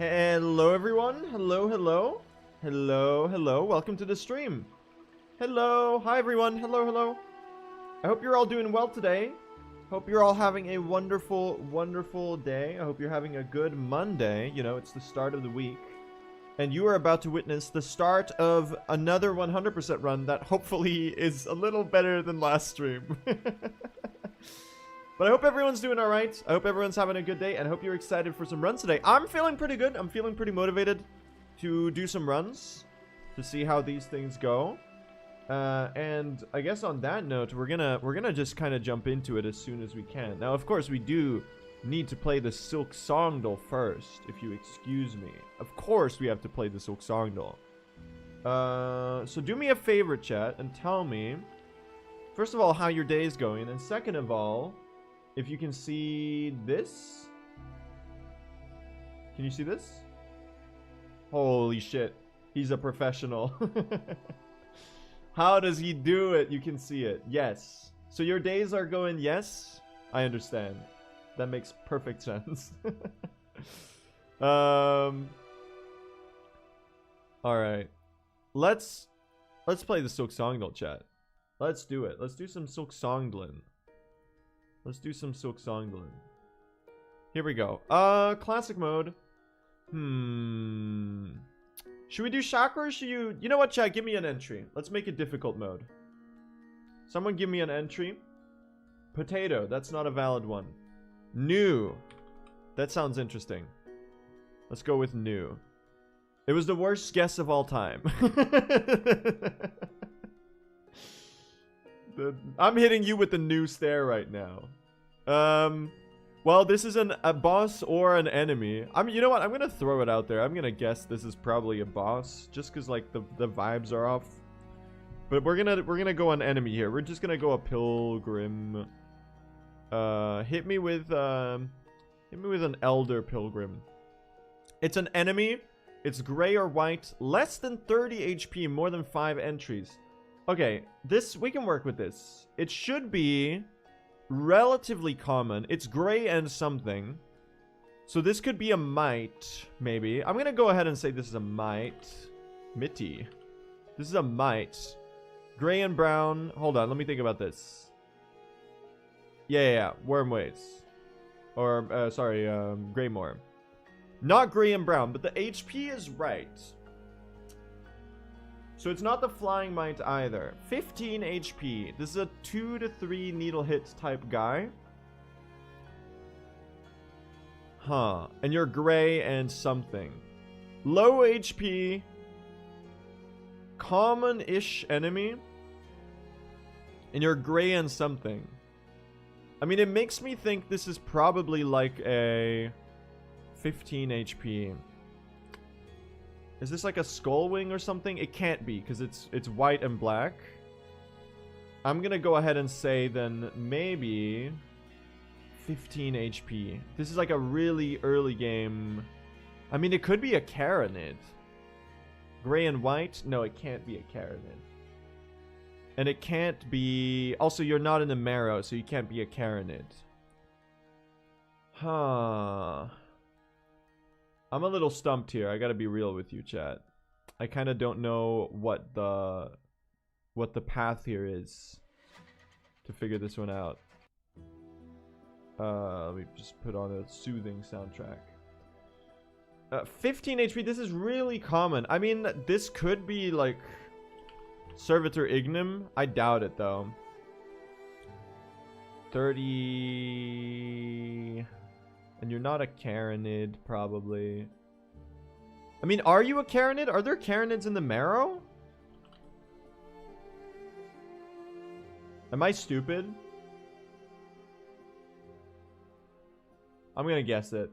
Hello everyone, hello, welcome to the stream. Hi everyone, hello. I hope you're all doing well today. Hope you're all having a wonderful day. I hope you're having a good Monday. You know, it's the start of the week. And you are about to witness the start of another 100% run that hopefully is a little better than last stream. But I hope everyone's doing alright. I hope everyone's having a good day, and I hope you're excited for some runs today. I'm feeling pretty good. I'm feeling pretty motivated to do some runs, to see how these things go. And I guess on that note, we're gonna just kind of jump into it as soon as we can. Now, of course, we do need to play the Silksong first, if you excuse me. Of course, we have to play the Silksong. So do me a favor, chat, and tell me, first of all, how your day is going, and second of all, if you can see this. Can you see this? Holy shit. He's a professional. How does he do it? You can see it. Yes. So your days are going, yes? I understand. That makes perfect sense. Alright. Let's play the Silksong chat. Let's do it. Let's do some Silksong. Let's do some Silksong. Here we go. Classic mode. Should we do chakra or should you... You know what, chat? Give me an entry. Let's make it difficult mode. Someone give me an entry. Potato. That's not a valid one. New. That sounds interesting. Let's go with new. It was the worst guess of all time. I'm hitting you with the new stare right now. Well, this is a boss or an enemy. You know what? I'm gonna throw it out there. I'm gonna guess this is probably a boss, just cause like the vibes are off. But we're gonna go on enemy here. We're just gonna go a pilgrim. Hit me with an elder pilgrim. It's an enemy. It's gray or white. Less than 30 HP. More than 5 entries. Okay, we can work with this. It should be relatively common. It's gray and something. So this could be a might, maybe. I'm gonna go ahead and say this is a might. Mitty. This is a might. Gray and brown. Hold on, let me think about this. Yeah. Wormways. Or, sorry, Greymore. Not gray and brown, but the HP is right. So it's not the flying might either. 15 HP. This is a 2 to 3 needle hit type guy. Huh. And you're gray and something. Low HP. Common-ish enemy. And you're gray and something. I mean, it makes me think this is probably like a 15 HP. Is this like a skull wing or something? It can't be, because it's white and black. I'm gonna go ahead and say then maybe 15 HP. This is like a really early game. I mean, it could be a Caronid. Gray and white? No, it can't be a Caronid. And it can't be... Also, you're not in the marrow, so you can't be a Caronid. Huh... I'm a little stumped here. I gotta be real with you, chat. I kind of don't know what the path here is to figure this one out. Let me just put on a soothing soundtrack. 15 HP. This is really common. I mean, this could be like Servitor Ignum. I doubt it though. 30. And you're not a Caronid, probably. I mean, are you a Caronid? Are there Caronids in the marrow? Am I stupid? I'm gonna guess it.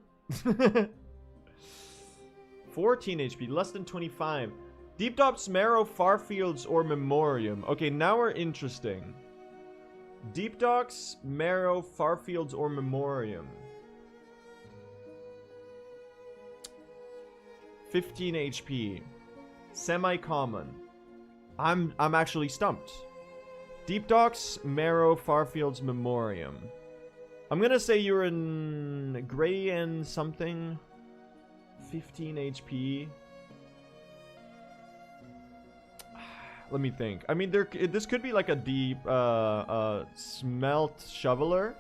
14 HP, less than 25. Deep Depths, Marrow, Farfields, or Memoriam. Okay, now we're interesting. Deep Docks, Marrow, Farfields, or Memoriam. 15 HP. Semi-common. I'm actually stumped. Deep Docks, Marrow, Farfields, Memoriam. I'm gonna say you're in gray and something. 15 HP. Let me think. I mean, this could be like a deep smelt shoveler.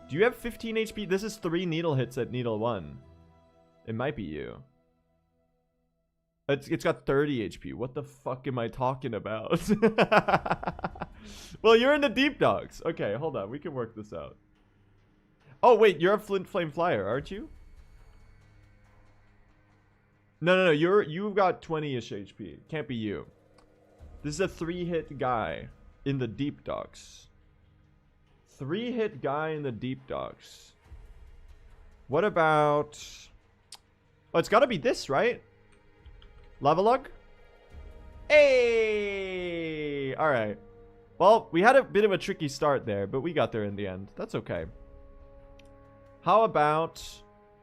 Do you have 15 HP? This is 3 needle hits at needle 1. It might be you. It's got 30 HP. What the fuck am I talking about? Well, you're in the deep dogs. Okay, hold on. We can work this out. Oh, wait. You're a Flint Flame Flyer, aren't you? No. You've got 20-ish HP. Can't be you. This is a 3-hit guy in the deep dogs. 3-hit guy in the deep dogs. What about... Oh, it's got to be this, right? Lava lug? Hey! Alright. Well, we had a bit of a tricky start there, but we got there in the end. That's okay. How about...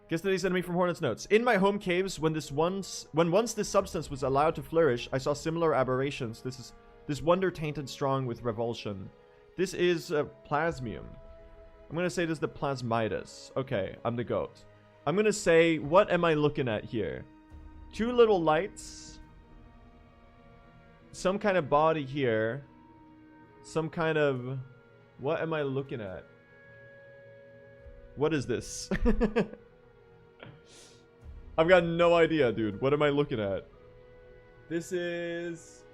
Guess today's enemy from Hornet's Notes. In my home caves, when once this substance was allowed to flourish, I saw similar aberrations. This wonder tainted strong with revulsion. This is plasmium. I'm gonna say this is the plasmidas. Okay, I'm the goat. I'm gonna say, what am I looking at here? 2 little lights. Some kind of body here. Some kind of... What am I looking at? What is this? I've got no idea, dude. What am I looking at? This is...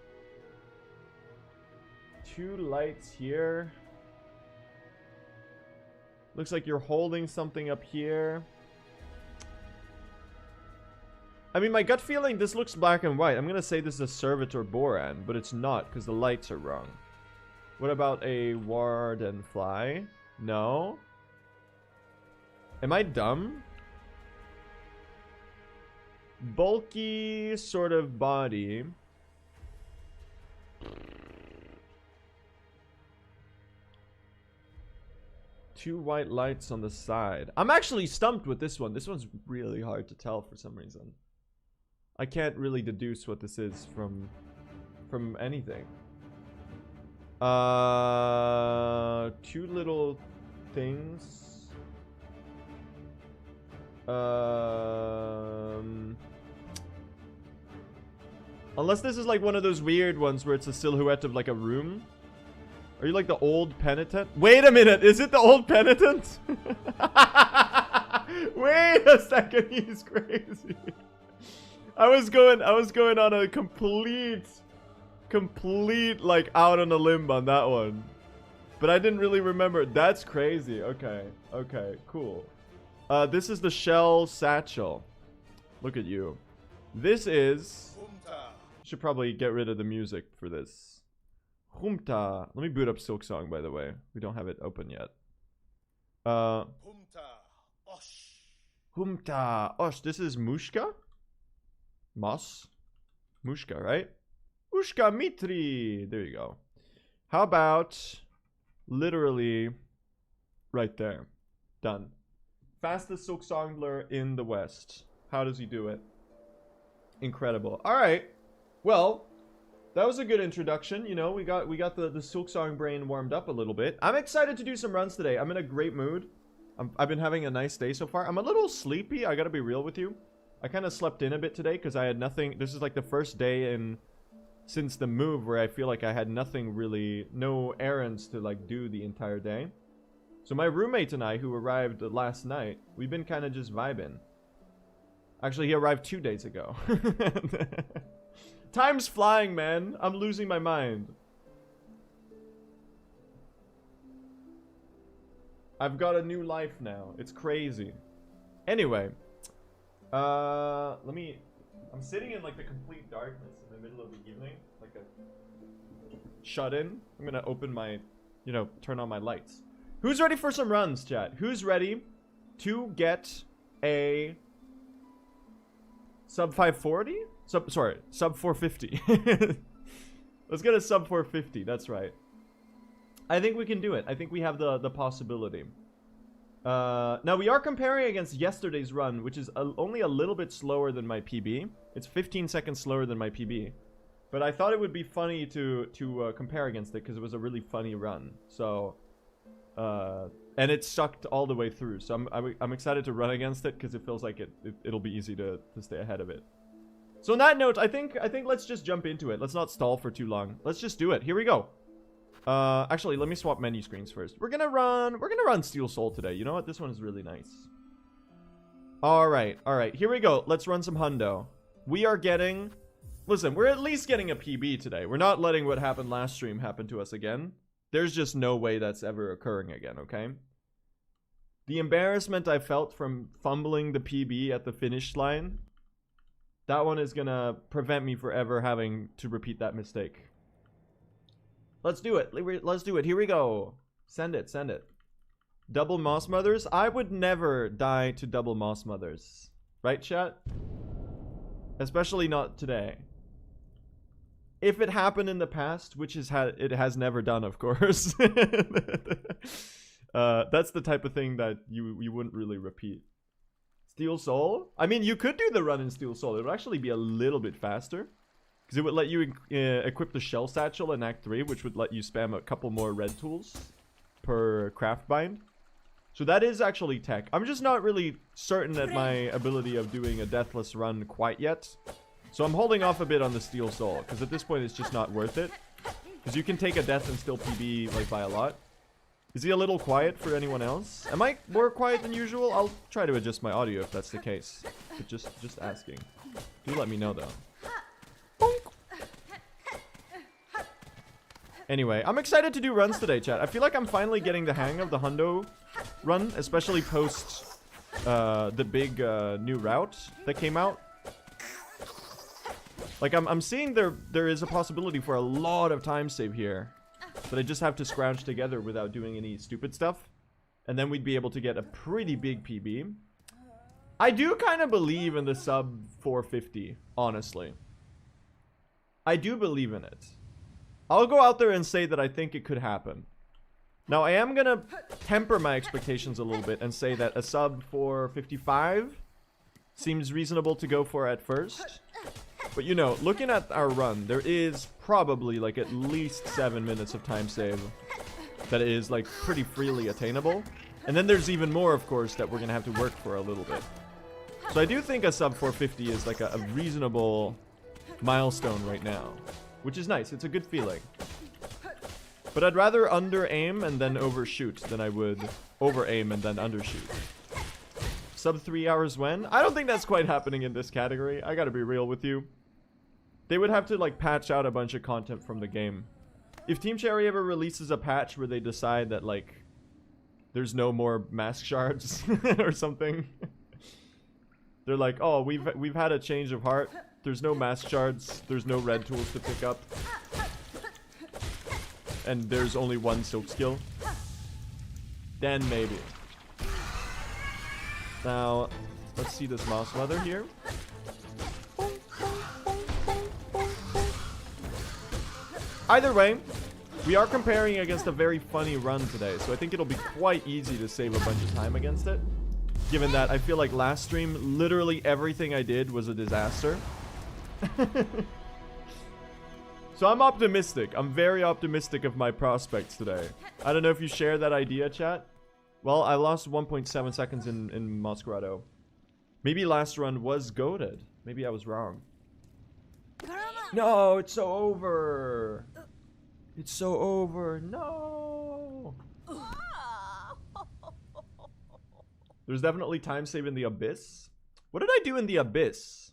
2 lights here. Looks like you're holding something up here. I mean, my gut feeling, this looks black and white. I'm gonna say this is a servitor boran, but it's not, because the lights are wrong. What about a warden fly? No. Am I dumb? Bulky sort of body. Two white lights on the side. I'm actually stumped with this one. This one's really hard to tell for some reason. I can't really deduce what this is from anything. Two little things. Unless this is like one of those weird ones where it's a silhouette of like a room. Are you like the old penitent? Wait a minute, is it the old penitent? Wait a second, he's crazy. I was going on a complete like out on a limb on that one. But I didn't really remember. That's crazy. Okay, cool. This is the shell satchel. Look at you. This is... Should probably get rid of the music for this. Humta. Let me boot up Silksong, by the way. We don't have it open yet. Humta Osh. This is Mushka? Moss? Mushka, right? Mushka Mitri. There you go. How about literally right there. Done. Fastest Silksongler in the West. How does he do it? Incredible. All right. Well, that was a good introduction. You know, we got the Silksong brain warmed up a little bit. I'm excited to do some runs today. I'm in a great mood. I've been having a nice day so far. I'm a little sleepy. I gotta be real with you. I kind of slept in a bit today because I had nothing. This is like the first day since the move where I feel like I had nothing really, no errands to like do the entire day. So my roommate and I, who arrived last night, we've been kind of just vibing. Actually, he arrived 2 days ago. Time's flying, man. I'm losing my mind. I've got a new life now. It's crazy. Anyway. I'm sitting in like the complete darkness in the middle of the evening. Like a shut in. I'm gonna open my, turn on my lights. Who's ready for some runs, chat? Who's ready to get a sub 540? Sub 450. Let's get a sub 450. That's right. I think we can do it. I think we have the possibility. Now we are comparing against yesterday's run, which is only a little bit slower than my PB. It's 15 seconds slower than my PB. But I thought it would be funny to compare against it because it was a really funny run. So And it sucked all the way through. So I'm excited to run against it because it feels like it'll be easy to stay ahead of it. So on that note, I think let's just jump into it. Let's not stall for too long. Let's just do it. Here we go. Actually, let me swap menu screens first. We're gonna run Steel Soul today. You know what? This one is really nice. All right. Here we go. Let's run some hundo. We are getting... Listen, we're at least getting a PB today. We're not letting what happened last stream happen to us again. There's just no way that's ever occurring again, okay? The embarrassment I felt from fumbling the PB at the finish line, that one is gonna prevent me forever having to repeat that mistake. Let's do it. Let's do it. Here we go. Send it. Double Moss Mothers? I would never die to double Moss Mothers. Right, chat? Especially not today. If it happened in the past, which it has never done, of course. That's the type of thing that you wouldn't really repeat. Steel Soul? I mean, you could do the run in Steel Soul. It would actually be a little bit faster. Because it would let you equip the Shell Satchel in Act 3, which would let you spam a couple more red tools per craft bind. So that is actually tech. I'm just not really certain at my ability of doing a deathless run quite yet. So I'm holding off a bit on the Steel Soul, because at this point it's just not worth it. Because you can take a death and still PB like by a lot. Is he a little quiet for anyone else? Am I more quiet than usual? I'll try to adjust my audio if that's the case. But just asking. Do let me know though. Anyway, I'm excited to do runs today, chat. I feel like I'm finally getting the hang of the hundo run, especially post the big new route that came out. Like, I'm seeing there is a possibility for a lot of time save here that I just have to scrounge together without doing any stupid stuff. And then we'd be able to get a pretty big PB. I do kind of believe in the sub 450, honestly. I do believe in it. I'll go out there and say that I think it could happen. Now, I am going to temper my expectations a little bit and say that a sub 455 seems reasonable to go for at first. But, you know, looking at our run, there is probably, like, at least 7 minutes of time save that is, like, pretty freely attainable. And then there's even more, of course, that we're going to have to work for a little bit. So I do think a sub 450 is, like, a reasonable milestone right now. Which is nice. It's a good feeling. But I'd rather under-aim and then overshoot than I would over-aim and then undershoot. Sub 3 hours when? I don't think that's quite happening in this category. I gotta be real with you. They would have to, like, patch out a bunch of content from the game. If Team Cherry ever releases a patch where they decide that, like, there's no more mask shards or something. They're like, oh, we've had a change of heart. There's no mask shards. There's no red tools to pick up. And there's only one silk skill. Then maybe. Now, let's see this Moss Mother here. Either way, we are comparing against a very funny run today. So I think it'll be quite easy to save a bunch of time against it. Given that I feel like last stream, literally everything I did was a disaster. So I'm optimistic. I'm very optimistic of my prospects today. I don't know if you share that idea, chat. Well, I lost 1.7 seconds in Masquerado. Maybe last run was goated. Maybe I was wrong. No, it's so over. It's so over. No. There's definitely time save in the Abyss. What did I do in the Abyss?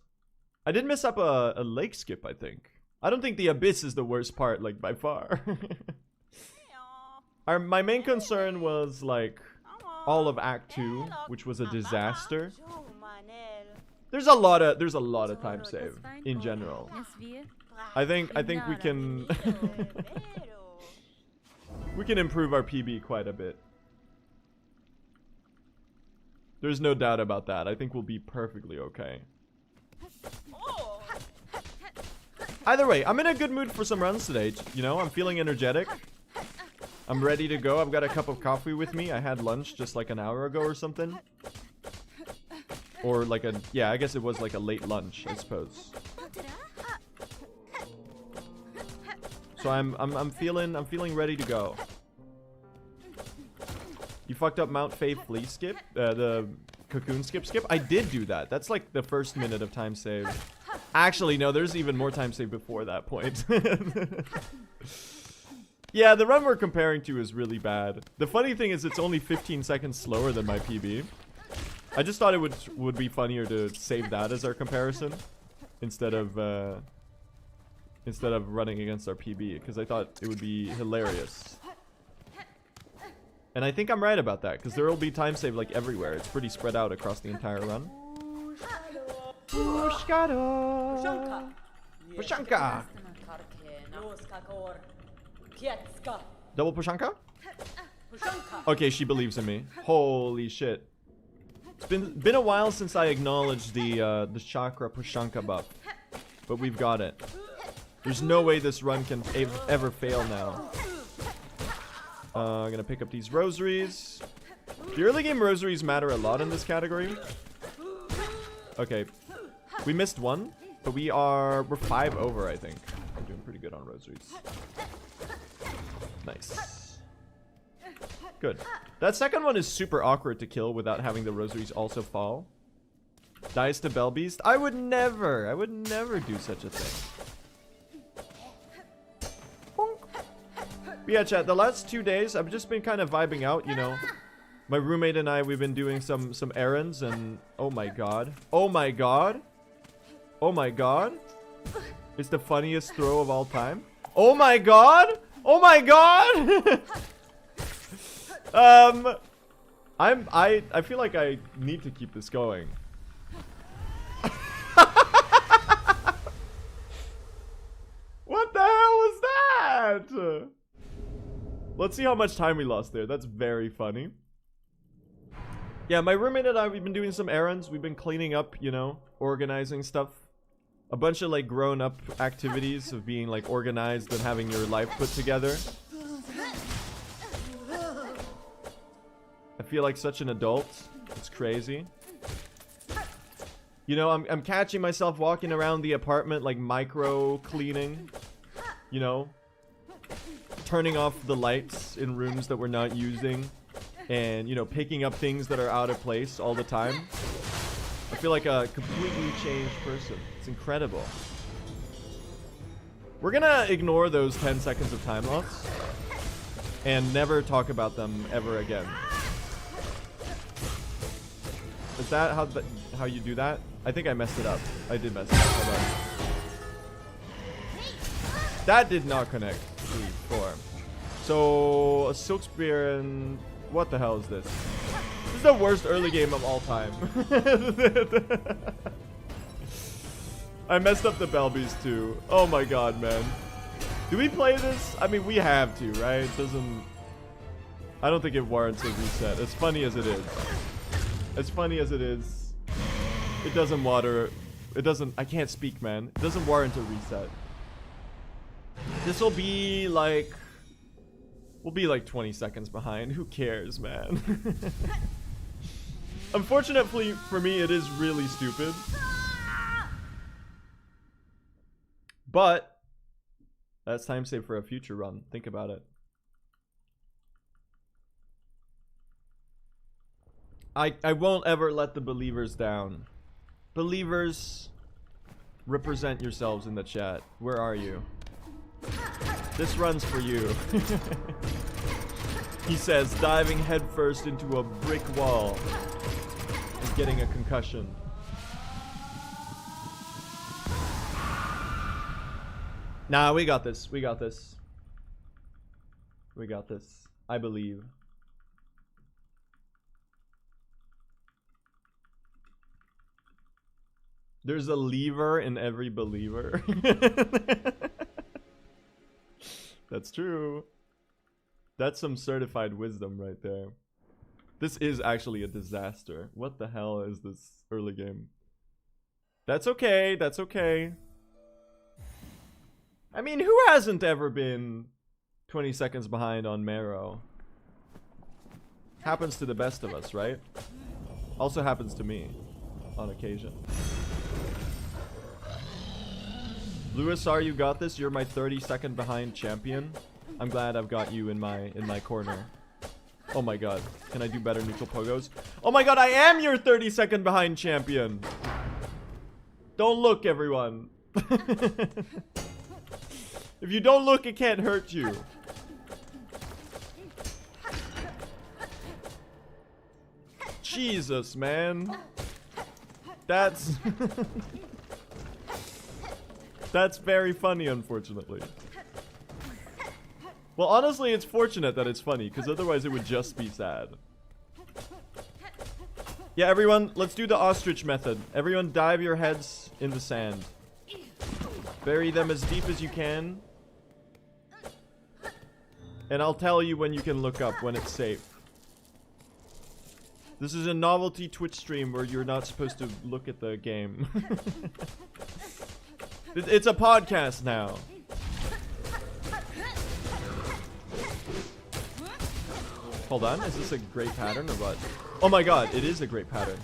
I did mess up a lake skip, I think. I don't think the Abyss is the worst part, like, by far. My main concern was, like, all of Act 2, which was a disaster. There's a lot of time save in general. I think we can we can improve our PB quite a bit. There's no doubt about that. I think we'll be perfectly okay. Either way, I'm in a good mood for some runs today. You know, I'm feeling energetic. I'm ready to go. I've got a cup of coffee with me. I had lunch just like an hour ago or something. Or like yeah, I guess it was like a late lunch, I suppose. So I'm feeling ready to go. You fucked up Mount Faye flea skip, the cocoon skip. I did do that. That's like the first minute of time save. Actually, no, there's even more time save before that point. Yeah, the run we're comparing to is really bad. The funny thing is it's only 15 seconds slower than my PB. I just thought it would be funnier to save that as our comparison instead of running against our PB, because I thought it would be hilarious. And I think I'm right about that, because there will be time save like everywhere. It's pretty spread out across the entire run. Pushkado. Pushanka. Double Pushanka? Okay, she believes in me. Holy shit. It's been a while since I acknowledged the chakra Pushanka buff. But we've got it. There's no way this run can ever fail now. I'm gonna pick up these rosaries. The early game rosaries matter a lot in this category. Okay. We missed one, but we're 5 over, I think. I'm doing pretty good on rosaries. Nice. Good. That second one is super awkward to kill without having the rosaries also fall. Dice to Bellbeast. I would never do such a thing. But yeah, chat, the last 2 days, I've just been kind of vibing out, you know. My roommate and I, we've been doing some errands, and oh my god. Oh my god. Oh my god. It's the funniest throw of all time. Oh my god. Oh my god. I feel like I need to keep this going. What the hell was that? Let's see how much time we lost there. That's very funny. Yeah, my roommate and I, we've been doing some errands. We've been cleaning up, you know, organizing stuff. A bunch of like grown-up activities of being like organized and having your life put together. I feel like such an adult. It's crazy. You know, I'm catching myself walking around the apartment like micro cleaning. You know, turning off the lights in rooms that we're not using, and you know, picking up things that are out of place all the time. I feel like a completely changed person. It's incredible. We're gonna ignore those 10 seconds of time loss and never talk about them ever again. Is that how you do that? I think I messed it up. I did mess it up. Hold on. That did not connect. 3, 4. So a Silk Spear and what the hell is this? This is the worst early game of all time. I messed up the Bellbeast too. Oh my god, man. Do we play this? I mean, we have to, right? It doesn't... I don't think it warrants a reset. As funny as it is. As funny as it is. It doesn't water... It doesn't... I can't speak, man. It doesn't warrant a reset. This will be like... We'll be like 20 seconds behind. Who cares, man? Unfortunately for me, it is really stupid. But that's time save for a future run. Think about it. I won't ever let the believers down. Believers, represent yourselves in the chat. Where are you? This run's for you. He says, diving headfirst into a brick wall and getting a concussion. Nah, we got this. We got this. We got this. I believe. There's a lever in every believer. That's true. That's some certified wisdom right there. This is actually a disaster. What the hell is this early game? That's okay. That's okay. I mean, who hasn't ever been 20 seconds behind on Marrow? Happens to the best of us, right? Also happens to me on occasion. Lewis, you got this. You're my 30-second behind champion. I'm glad I've got you in my corner. Oh my god. Can I do better neutral pogos? Oh my god, I am your 30-second behind champion. Don't look, everyone. If you don't look, it can't hurt you. Jesus, man. That's... That's very funny, unfortunately. Well, honestly, it's fortunate that it's funny, because otherwise it would just be sad. Yeah, everyone, let's do the ostrich method. Everyone dive your heads in the sand. Bury them as deep as you can. And I'll tell you when you can look up, when it's safe. This is a novelty Twitch stream where you're not supposed to look at the game. It's a podcast now. Hold on, is this a great pattern or what? Oh my god, it is a great pattern.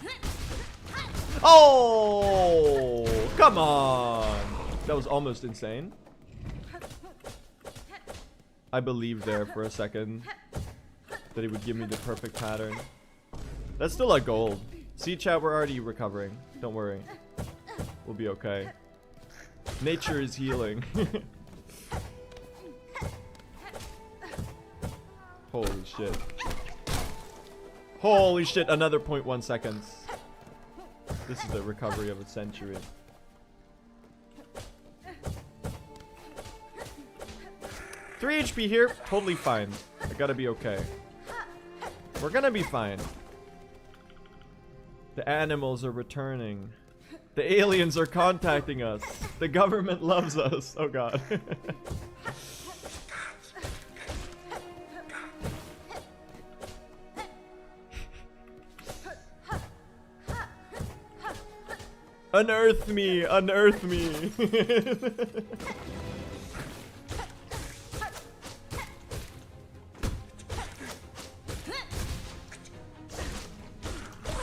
Oh, come on. That was almost insane. I believed there for a second that he would give me the perfect pattern. That's still a gold. See, chat, we're already recovering. Don't worry. We'll be okay. Nature is healing. Holy shit. Holy shit, another 0.1 seconds. This is the recovery of a century. Three HP here, totally fine. I gotta be okay. We're gonna be fine. The animals are returning. The aliens are contacting us. The government loves us. Oh god. Unearth me! Unearth me!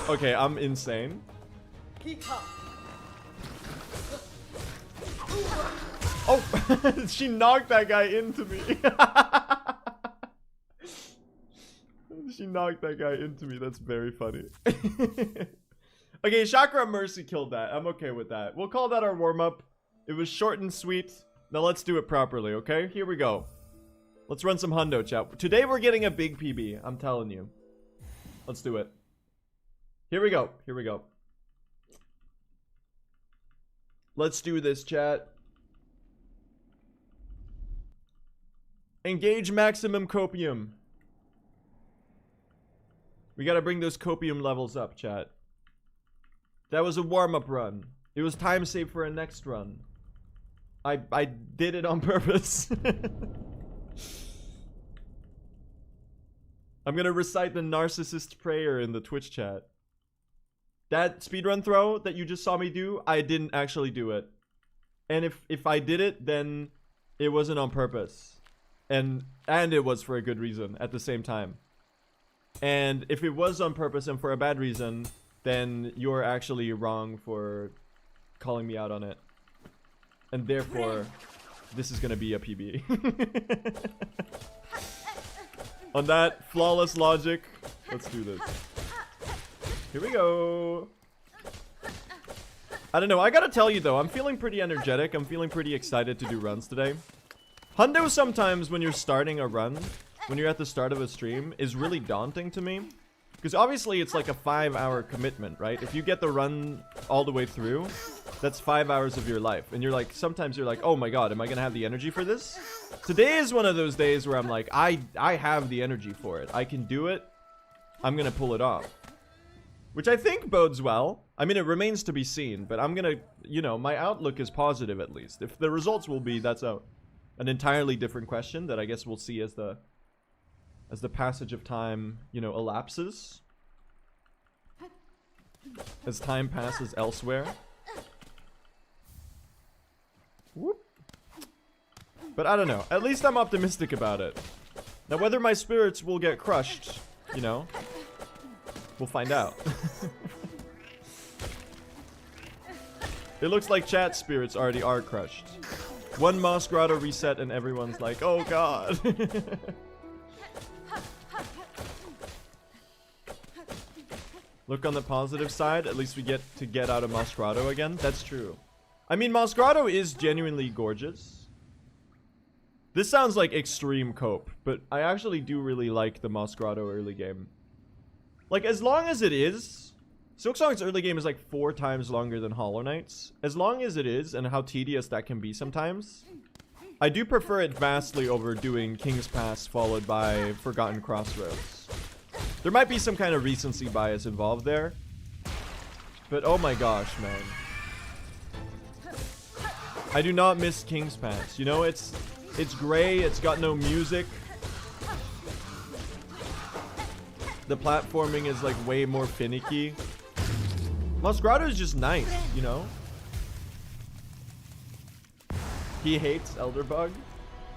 Okay, I'm insane. Oh! She knocked that guy into me. She knocked that guy into me. That's very funny. Okay, Chakra Mercy killed that. I'm okay with that. We'll call that our warm-up. It was short and sweet. Now let's do it properly, okay? Here we go. Let's run some hundo, chat. Today we're getting a big PB. I'm telling you. Let's do it. Here we go. Here we go. Let's do this, chat. Engage maximum copium. We gotta bring those copium levels up, chat. That was a warm-up run. It was time saved for a next run. I did it on purpose. I'm gonna recite the narcissist prayer in the Twitch chat. That speedrun throw that you just saw me do, I didn't actually do it. And if I did it, then it wasn't on purpose. And it was for a good reason at the same time. And if it was on purpose and for a bad reason, then you're actually wrong for calling me out on it. And therefore, this is gonna be a PB. On that flawless logic, let's do this. Here we go. I don't know, I gotta tell you though, I'm feeling pretty energetic. I'm feeling pretty excited to do runs today. Hundo sometimes when you're starting a run, when you're at the start of a stream, is really daunting to me. Because obviously it's like a 5-hour commitment, right? If you get the run all the way through, that's 5 hours of your life. And you're like, sometimes you're like, oh my god, am I gonna have the energy for this? Today is one of those days where I'm like, I have the energy for it. I can do it. I'm gonna pull it off. Which I think bodes well. I mean, it remains to be seen, but I'm gonna, you know, my outlook is positive at least. If the results will be, that's an entirely different question that I guess we'll see as the passage of time, you know, elapses. As time passes elsewhere. Whoop. But I don't know. At least I'm optimistic about it. Now, whether my spirits will get crushed, you know, we'll find out. It looks like chat spirits already are crushed. One Moss Grotto reset and everyone's like, oh god. Look on the positive side. At least we get to get out of Mos Grotto again. That's true. I mean, Mos Grotto is genuinely gorgeous. This sounds like extreme cope, but I actually do really like the Mos Grotto early game. Like, as long as it is... Silksong's early game is like 4 times longer than Hollow Knight's. As long as it is, and how tedious that can be sometimes, I do prefer it vastly over doing King's Pass followed by Forgotten Crossroads. There might be some kind of recency bias involved there. But oh my gosh, man. I do not miss King's Pass. You know, it's gray, it's got no music. The platforming is like way more finicky. Mos Grotto is just nice, you know? He hates Elderbug.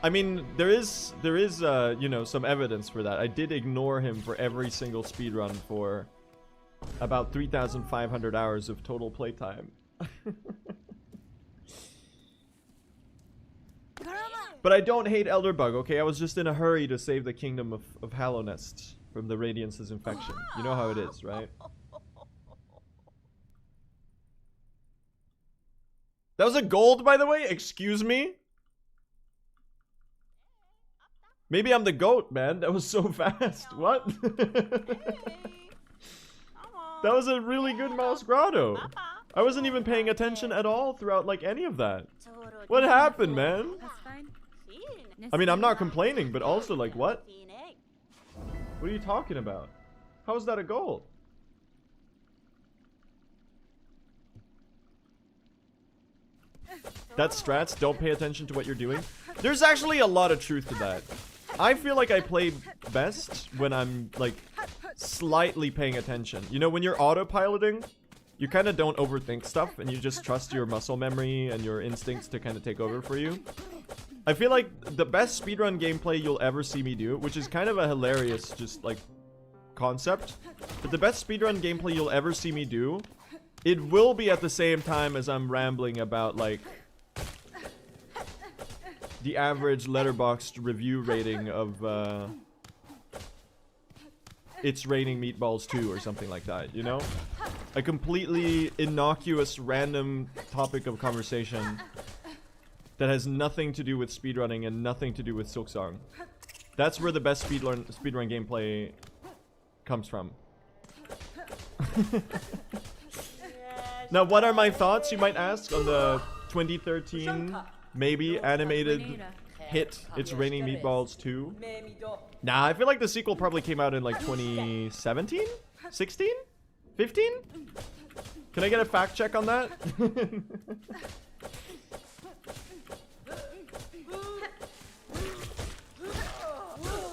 I mean, there is you know, some evidence for that. I did ignore him for every single speedrun for about 3,500 hours of total playtime. But I don't hate Elderbug, okay? I was just in a hurry to save the kingdom of Hallownest from the Radiance's infection. You know how it is, right? That was a gold, by the way? Excuse me? Maybe I'm the goat, man. That was so fast. What? That was a really good Mos Grotto. I wasn't even paying attention at all throughout, like, any of that. What happened, man? I mean, I'm not complaining, but also, like, what? What are you talking about? How is that a gold? That's strats, don't pay attention to what you're doing. There's actually a lot of truth to that. I feel like I play best when I'm, like, slightly paying attention. You know, when you're autopiloting, you kind of don't overthink stuff, and you just trust your muscle memory and your instincts to kind of take over for you. I feel like the best speedrun gameplay you'll ever see me do, which is kind of a hilarious, just, like, concept, but the best speedrun gameplay you'll ever see me do, it will be at the same time as I'm rambling about, like, the average Letterboxd review rating of, It's Raining Meatballs 2 or something like that, you know? A completely innocuous, random topic of conversation that has nothing to do with speedrunning and nothing to do with Silksong. That's where the best speedrun gameplay comes from. Now, what are my thoughts, you might ask, on the 2013 maybe animated hit It's Raining Meatballs 2? Nah, I feel like the sequel probably came out in like 2017? 16? 15? Can I get a fact check on that?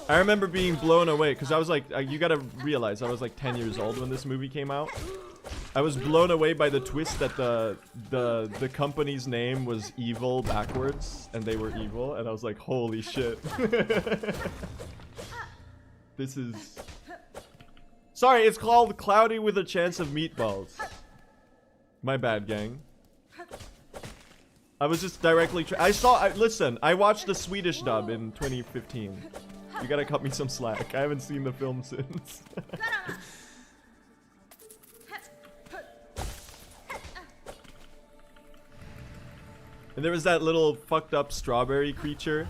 I remember being blown away because I was like, you gotta realize I was like 10 years old when this movie came out. I was blown away by the twist that the company's name was evil backwards, and they were evil, and I was like, holy shit. This is... Sorry, it's called Cloudy with a Chance of Meatballs. My bad, gang. I was just directly... listen, I watched the Swedish dub in 2015. You gotta cut me some slack. I haven't seen the film since. And there was that little fucked up strawberry creature.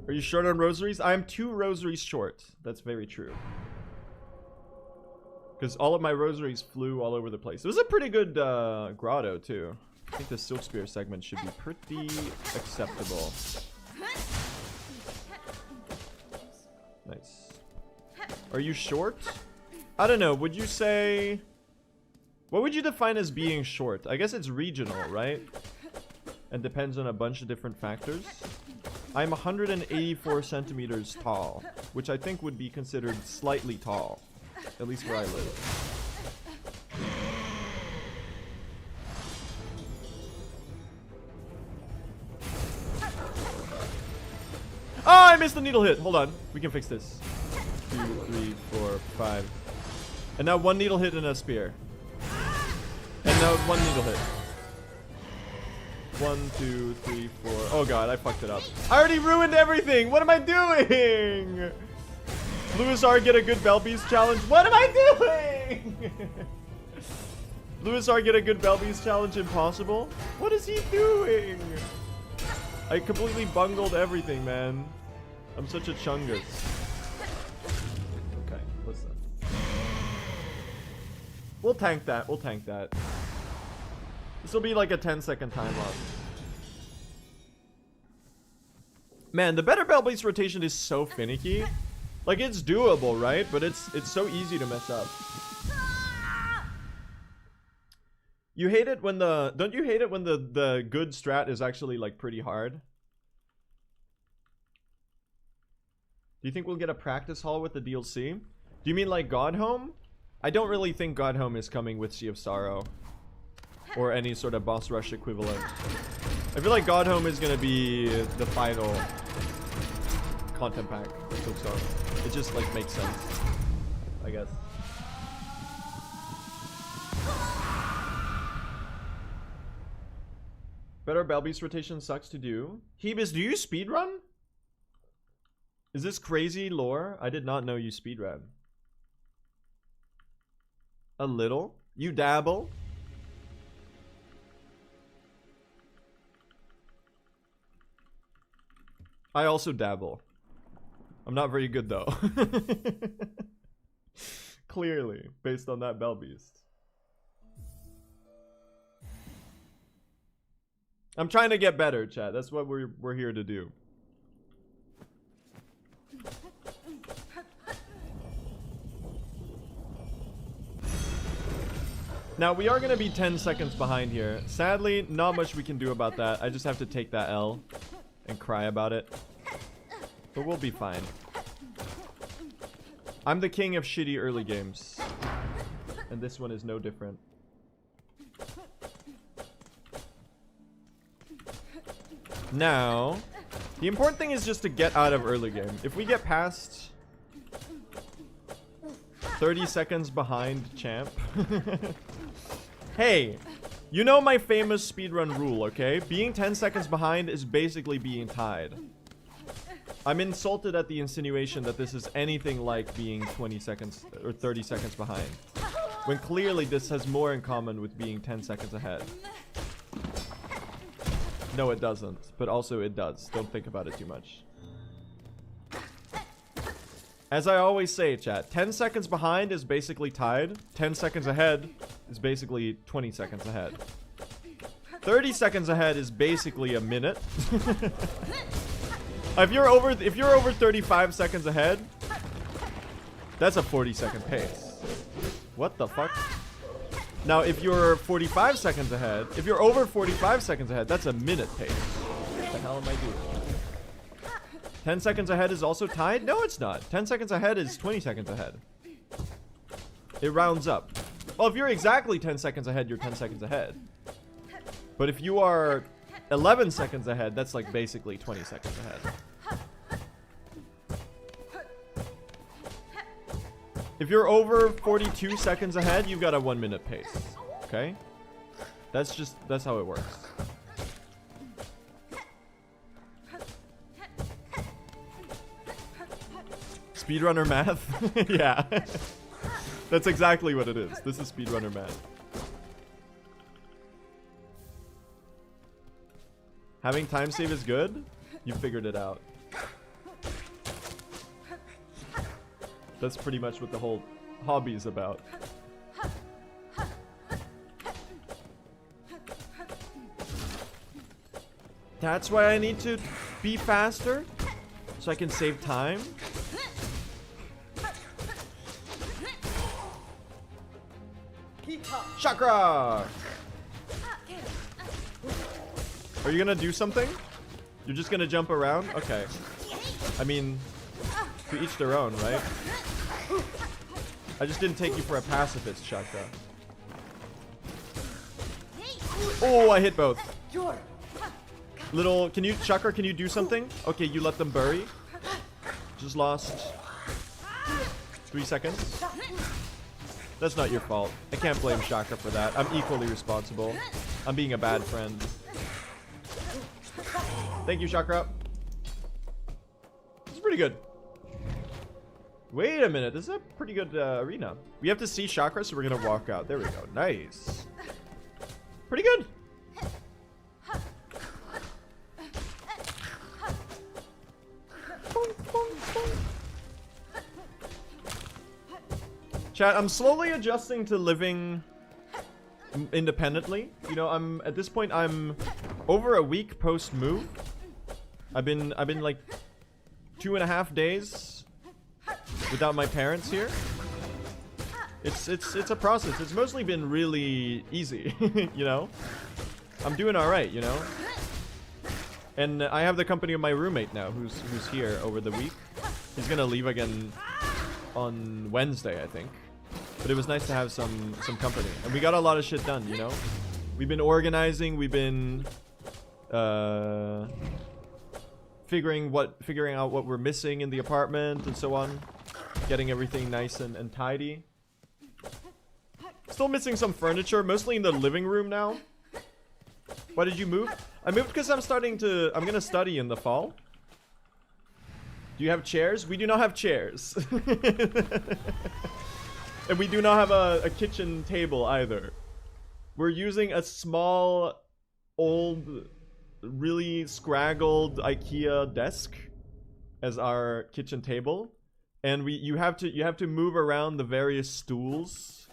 Are you short on rosaries? I am 2 rosaries short. That's very true. Because all of my rosaries flew all over the place. It was a pretty good grotto, too. I think the Silk Spear segment should be pretty acceptable. Nice. Are you short? I don't know. Would you say... What would you define as being short? I guess it's regional, right? And depends on a bunch of different factors. I'm 184 centimeters tall, which I think would be considered slightly tall. At least where I live. Oh, I missed the needle hit. Hold on. We can fix this. 2, 3, 4, 5. And now 1 needle hit and a spear. And now 1 needle hit. 1, 2, 3, 4. Oh god, I fucked it up. I already ruined everything. What am I doing? Louis R get a good Belbeast challenge. What am I doing? Louis R get a good Belbeast challenge impossible? What is he doing? I completely bungled everything, man. I'm such a chungus. Okay, listen. We'll tank that. We'll tank that. This will be like a 10-second time loss. Man, the better Belbeast rotation is so finicky. Like, it's doable, right? But it's so easy to mess up. You hate it when the... Don't you hate it when the good strat is actually, like, pretty hard? Do you think we'll get a practice hall with the DLC? Do you mean, like, Godhome? I don't really think Godhome is coming with Sea of Sorrow. Or any sort of boss rush equivalent. I feel like Godhome is gonna be the final content pack for Silksong. It just, like, makes sense, I guess. Better Belbeast rotation sucks to do. Hebus, do you speedrun? Is this crazy lore? I did not know you speedrun. A little? You dabble? I also dabble. I'm not very good though. Clearly, based on that Belbeast. I'm trying to get better, chat. That's what we're here to do. Now, we are going to be 10 seconds behind here. Sadly, not much we can do about that. I just have to take that L and cry about it. But we'll be fine. I'm the king of shitty early games. And this one is no different. Now, the important thing is just to get out of early game. If we get past 30 seconds behind champ. Hey, you know my famous speedrun rule, okay? Being 10 seconds behind is basically being tied. I'm insulted at the insinuation that this is anything like being 20 seconds or 30 seconds behind. When clearly this has more in common with being 10 seconds ahead. No, it doesn't. But also it does. Don't think about it too much. As I always say, chat, 10 seconds behind is basically tied. 10 seconds ahead is basically 20 seconds ahead. 30 seconds ahead is basically a minute. If you're over 35 seconds ahead, that's a 40-second pace. What the fuck? Now, if you're 45 seconds ahead, if you're over 45 seconds ahead, that's a minute pace. What the hell am I doing? 10 seconds ahead is also tied? No, it's not. 10 seconds ahead is 20 seconds ahead. It rounds up. Well, if you're exactly 10 seconds ahead, you're 10 seconds ahead. But if you are 11 seconds ahead, that's like basically 20 seconds ahead. If you're over 42 seconds ahead, you've got a 1 minute pace. Okay? That's how it works. Speedrunner math? Yeah. That's exactly what it is. This is speedrunner math. Having time save is good? You figured it out. That's pretty much what the whole hobby is about. That's why I need to be faster? So I can save time? Chakra! Are you gonna do something? You're just gonna jump around? Okay. I mean, to each their own, right? I just didn't take you for a pacifist, Chakra. Oh, I hit both. Little, Chakra, can you do something? Okay, you let them bury. Just lost 3 seconds. That's not your fault. I can't blame Chakra for that. I'm equally responsible. I'm being a bad friend. Thank you, Chakra. It's pretty good. Wait a minute. This is a pretty good arena. We have to see Chakra, so we're going to walk out. There we go. Nice. Pretty good. Chat, I'm slowly adjusting to living independently. You know, at this point I'm over a week post move. I've been like 2.5 days without my parents here. It's a process. It's mostly been really easy, you know. I'm doing all right, you know. And I have the company of my roommate now, who's here over the week. He's gonna leave again on Wednesday, I think. But it was nice to have some company, and we got a lot of shit done, you know. We've been organizing. We've been figuring out what we're missing in the apartment and so on, getting everything nice and tidy. Still missing some furniture, mostly in the living room now. Why did you move? I moved because I'm gonna study in the fall. Do you have chairs? We do not have chairs. And we do not have a kitchen table either. We're using a small, old, really scraggled IKEA desk as our kitchen table. And you have to move around the various stools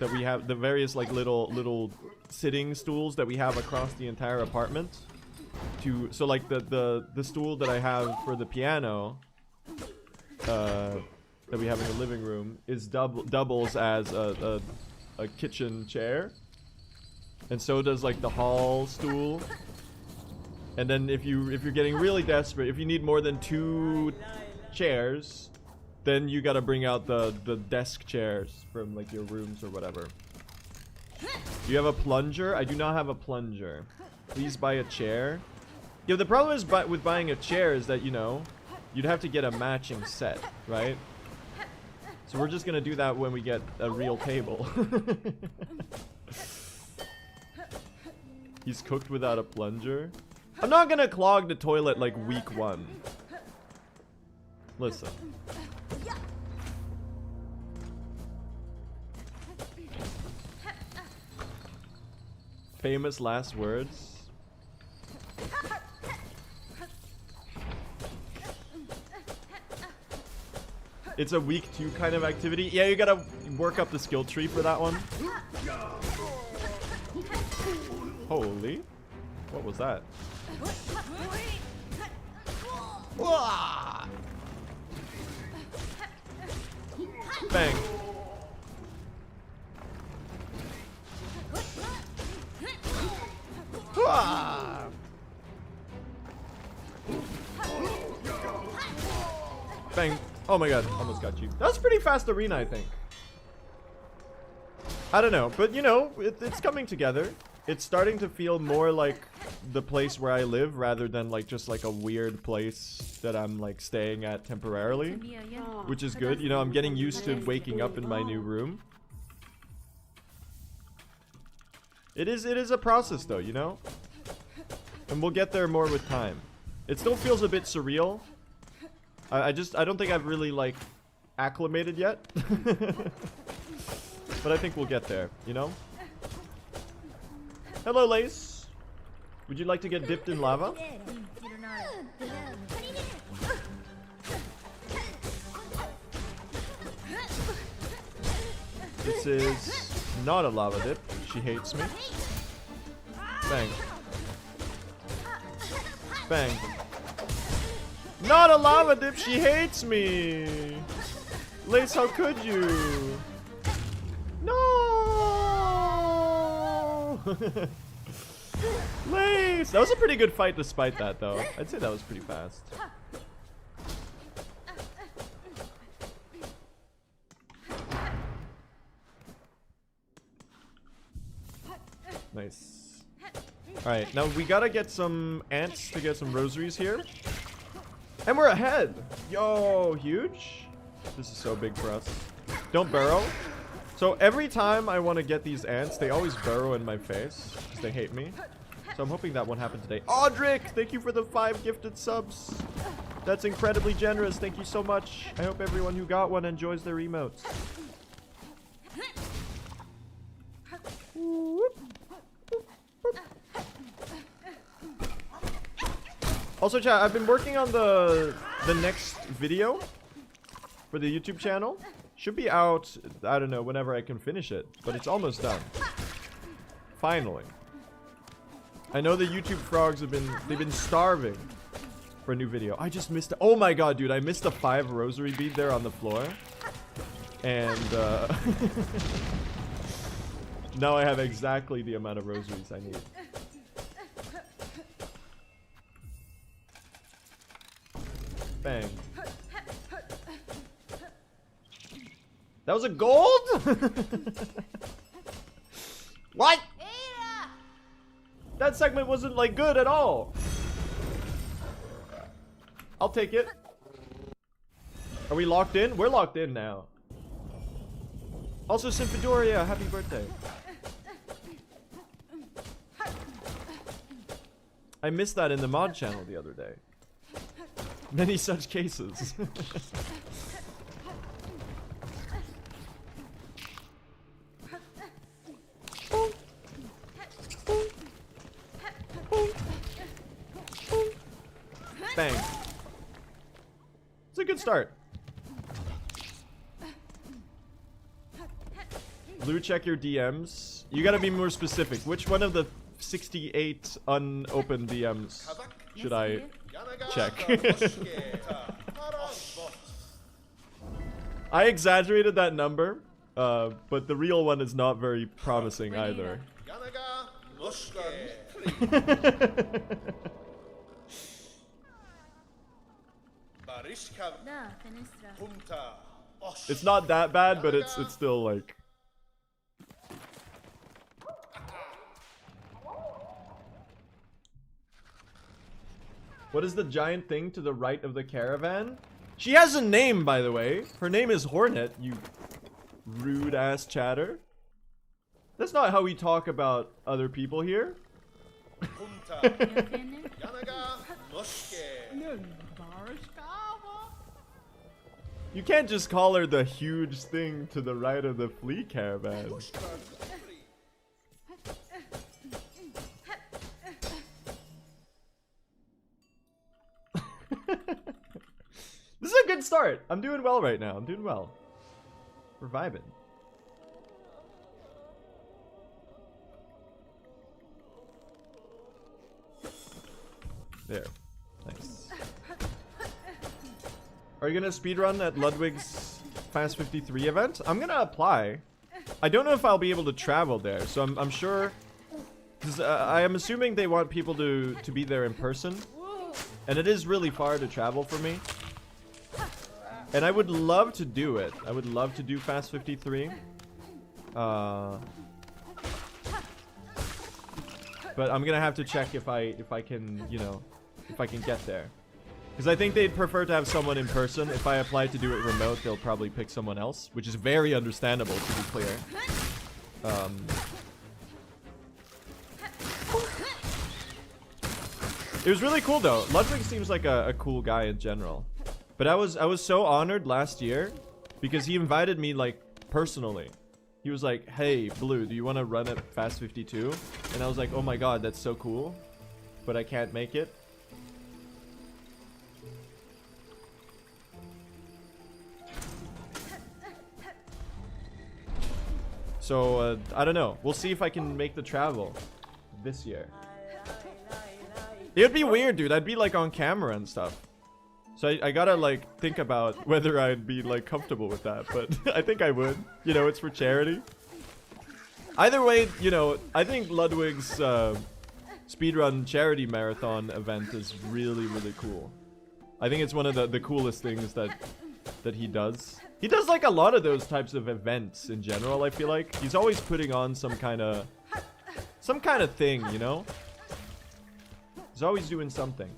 that we have, the various like little sitting stools that we have across the entire apartment. So like the stool that I have for the piano, that we have in the living room is doubles as a kitchen chair, and so does like the hall stool. And then if you're getting really desperate, if you need more than 2 chairs, then you gotta bring out the desk chairs from like your rooms or whatever. Do you have a plunger? I do not have a plunger. Please buy a chair. Yeah, the problem is with buying a chair is that, you know, you'd have to get a matching set, right? So we're just gonna do that when we get a real table. He's cooked without a plunger. I'm not gonna clog the toilet like week 1. Listen. Famous last words. It's a week 2 kind of activity. Yeah, you gotta work up the skill tree for that one. Holy. What was that? Bang. Bang. Oh my god, almost got you. That was a pretty fast arena, I think. I don't know, but you know, it's coming together. It's starting to feel more like the place where I live rather than like just like a weird place that I'm like staying at temporarily, which is good. You know, I'm getting used to waking up in my new room. It is a process though, you know? And we'll get there more with time. It still feels a bit surreal. I don't think I've really like acclimated yet. But I think we'll get there, you know? Hello, Lace. Would you like to get dipped in lava? This is not a lava dip. She hates me. Bang. Bang. Not a lava dip. She hates me. Lace, how could you? No. Lace. That was a pretty good fight despite that, though. I'd say that was pretty fast. Nice. Alright, now we gotta get some ants to get some rosaries here. And we're ahead! Yo, huge. This is so big for us. Don't burrow. So every time I want to get these ants, they always burrow in my face because they hate me. So I'm hoping that won't happen today. Audric, thank you for the 5 gifted subs. That's incredibly generous. Thank you so much. I hope everyone who got one enjoys their emotes. Also, chat, I've been working on the next video for the YouTube channel. Should be out, I don't know, whenever I can finish it. But it's almost done. Finally. I know the YouTube frogs they've been starving for a new video. I just missed, oh my god, dude, I missed a 5 rosary bead there on the floor. And, now I have exactly the amount of rosaries I need. Bang. That was a gold? What? That segment wasn't like good at all. I'll take it. Are we locked in? We're locked in now. Also, Symphodoria, happy birthday. I missed that in the mod channel the other day. Many such cases. Bang. It's a good start. Blue, check your DMs. You gotta be more specific. Which one of the 68 unopened DMs should I check? I exaggerated that number, but the real one is not very promising either. It's not that bad, but it's still like. What is the giant thing to the right of the caravan? She has a name, by the way. Her name is Hornet, you rude ass chatter. That's not how we talk about other people here. You can't just call her the huge thing to the right of the flea caravan. This is a good start. I'm doing well right now. I'm doing well. We're vibing. There. Nice. Are you gonna speedrun at Ludwig's Fast 53 event? I'm gonna apply. I don't know if I'll be able to travel there, so I'm sure. Cause I am assuming they want people to be there in person, and it is really far to travel for me. And I would love to do it. I would love to do Fast 53. But I'm gonna have to check if I can, you know, if I can get there. Because I think they'd prefer to have someone in person. If I apply to do it remote, they'll probably pick someone else, which is very understandable, to be clear. It was really cool though. Ludwig seems like a cool guy in general. But I was so honored last year because he invited me like personally. He was like, "Hey, Blue, do you want to run at Fast 52?" And I was like, "Oh my god, that's so cool." But I can't make it. So, I don't know. We'll see if I can make the travel this year. It would be weird, dude. I'd be like on camera and stuff. So I gotta like think about whether I'd be like comfortable with that. But I think I would. You know, it's for charity. Either way, you know, I think Ludwig's speedrun charity marathon event is really, really cool. I think it's one of the coolest things that he does. He does like a lot of those types of events in general, I feel like. He's always putting on some kind of thing, you know? He's always doing something.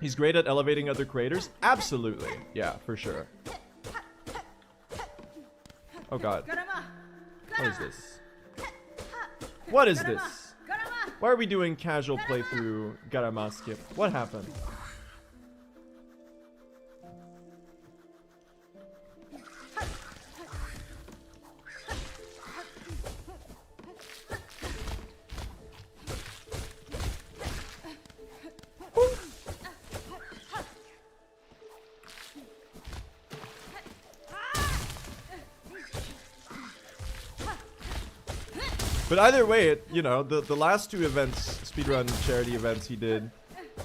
He's great at elevating other creators? Absolutely. Yeah, for sure. Oh god. What is this? What is this? Why are we doing casual playthrough Garama skip? What happened? But either way, you know, the last two events, speedrun charity events he did,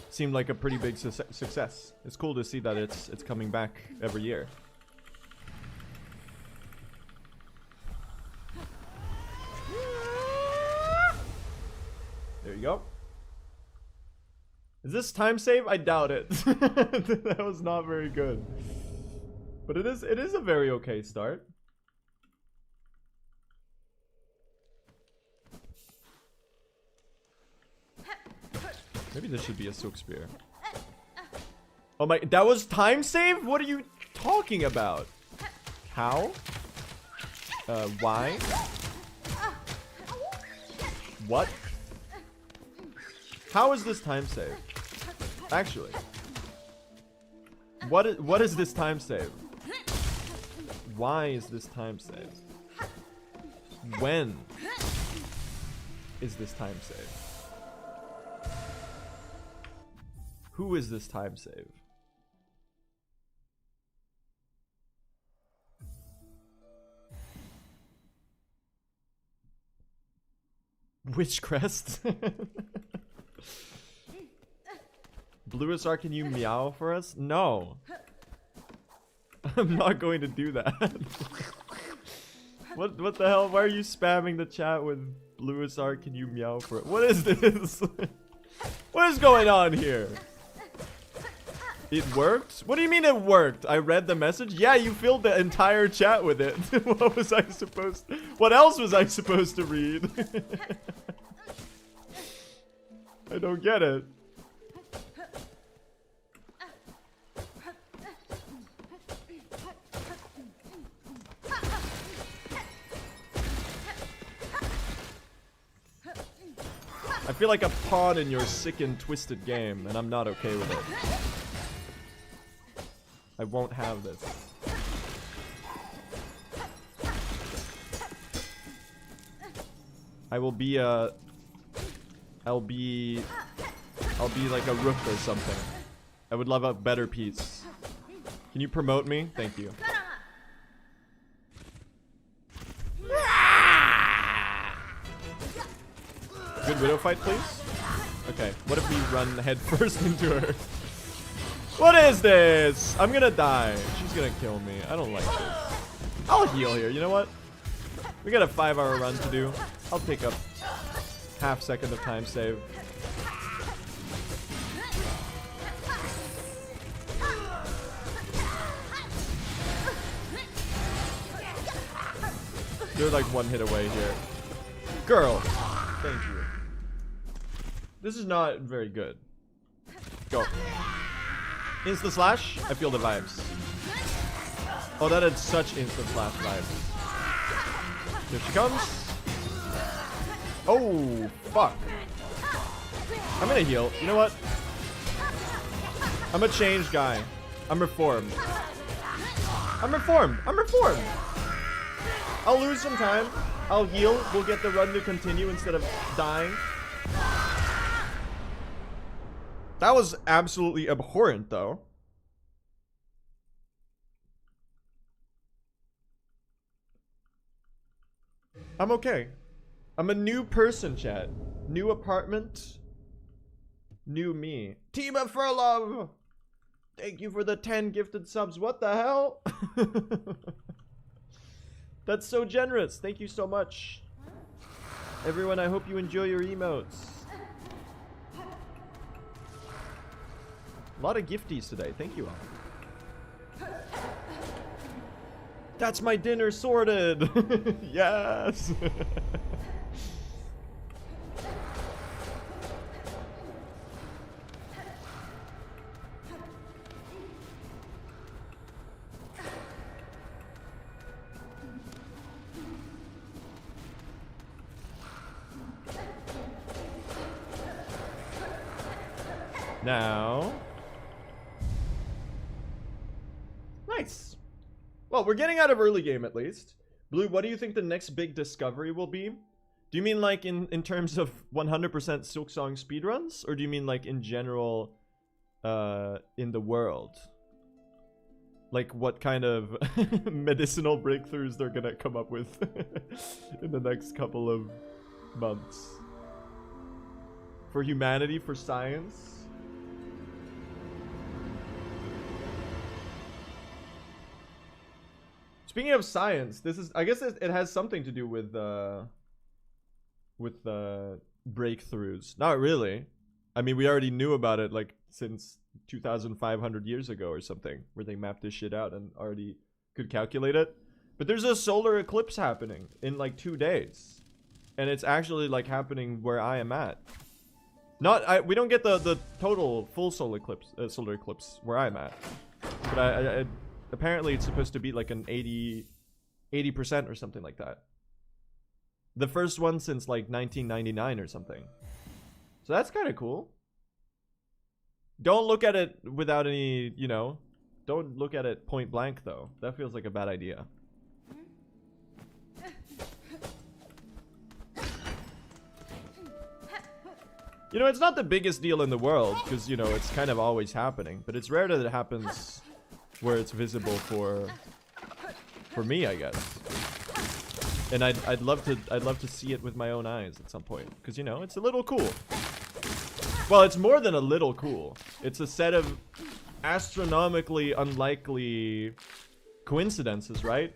seemed like a pretty big success. It's cool to see that it's coming back every year. There you go. Is this time save? I doubt it. That was not very good. But it is a very okay start. Maybe this should be a silk spear. Oh my, that was time save? What are you talking about? How? Why? What? How is this time save? Actually. What is this time save? Why is this time save? When is this time save? Who is this time save? Which crest? Bluisar, can you meow for us? No. I'm not going to do that. What the hell? Why are you spamming the chat with Bluisar, can you meow for it? What is this? What is going on here? It worked? What do you mean it worked? I read the message? Yeah, you filled the entire chat with it. What was I supposed to... What else was I supposed to read? I don't get it. I feel like a pawn in your sick and twisted game, and I'm not okay with it. I won't have this. I will be a... I'll be like a rook or something. I would love a better piece. Can you promote me? Thank you. Good widow fight, please? Okay, what if we run head first into her? What is this? I'm gonna die. She's gonna kill me. I don't like this. I'll heal here. You know what? We got a 5-hour run to do. I'll take up half second of time save. They're like one hit away here. Girl. Thank you. This is not very good. Go. Insta slash? I feel the vibes. Oh, that had such instant slash vibes. Here she comes. Oh, fuck. I'm gonna heal. You know what? I'm a changed guy. I'm reformed. I'm reformed. I'm reformed. I'll lose some time. I'll heal. We'll get the run to continue instead of dying. That was absolutely abhorrent, though. I'm okay. I'm a new person, chat. New apartment. New me. Team up for love! Thank you for the 10 gifted subs. What the hell? That's so generous. Thank you so much. Everyone, I hope you enjoy your emotes. A lot of gifties today. Thank you all. That's my dinner sorted. Yes. now. Nice. Well, we're getting out of early game at least. Blue, what do you think the next big discovery will be? Do you mean like in terms of 100% Silksong speedruns? Or do you mean like in general in the world? Like what kind of medicinal breakthroughs they're gonna come up with in the next couple of months. For humanity, for science. Speaking of science, this is, I guess it has something to do with breakthroughs. Not really. I mean, we already knew about it like since 2,500 years ago or something, where they mapped this shit out and already could calculate it. But there's a solar eclipse happening in like 2 days, and it's actually like happening where I am at. We don't get the total full solar eclipse where I'm at, but I apparently it's supposed to be like an 80% or something like that. The first one since like 1999 or something. So that's kind of cool. Don't look at it without any, you know, don't look at it point blank though. That feels like a bad idea. You know, it's not the biggest deal in the world because, you know, it's kind of always happening, but it's rare that it happens where it's visible for me, I guess. And I'd love to see it with my own eyes at some point because, you know, it's a little cool. Well, it's more than a little cool. It's a set of astronomically unlikely coincidences, right?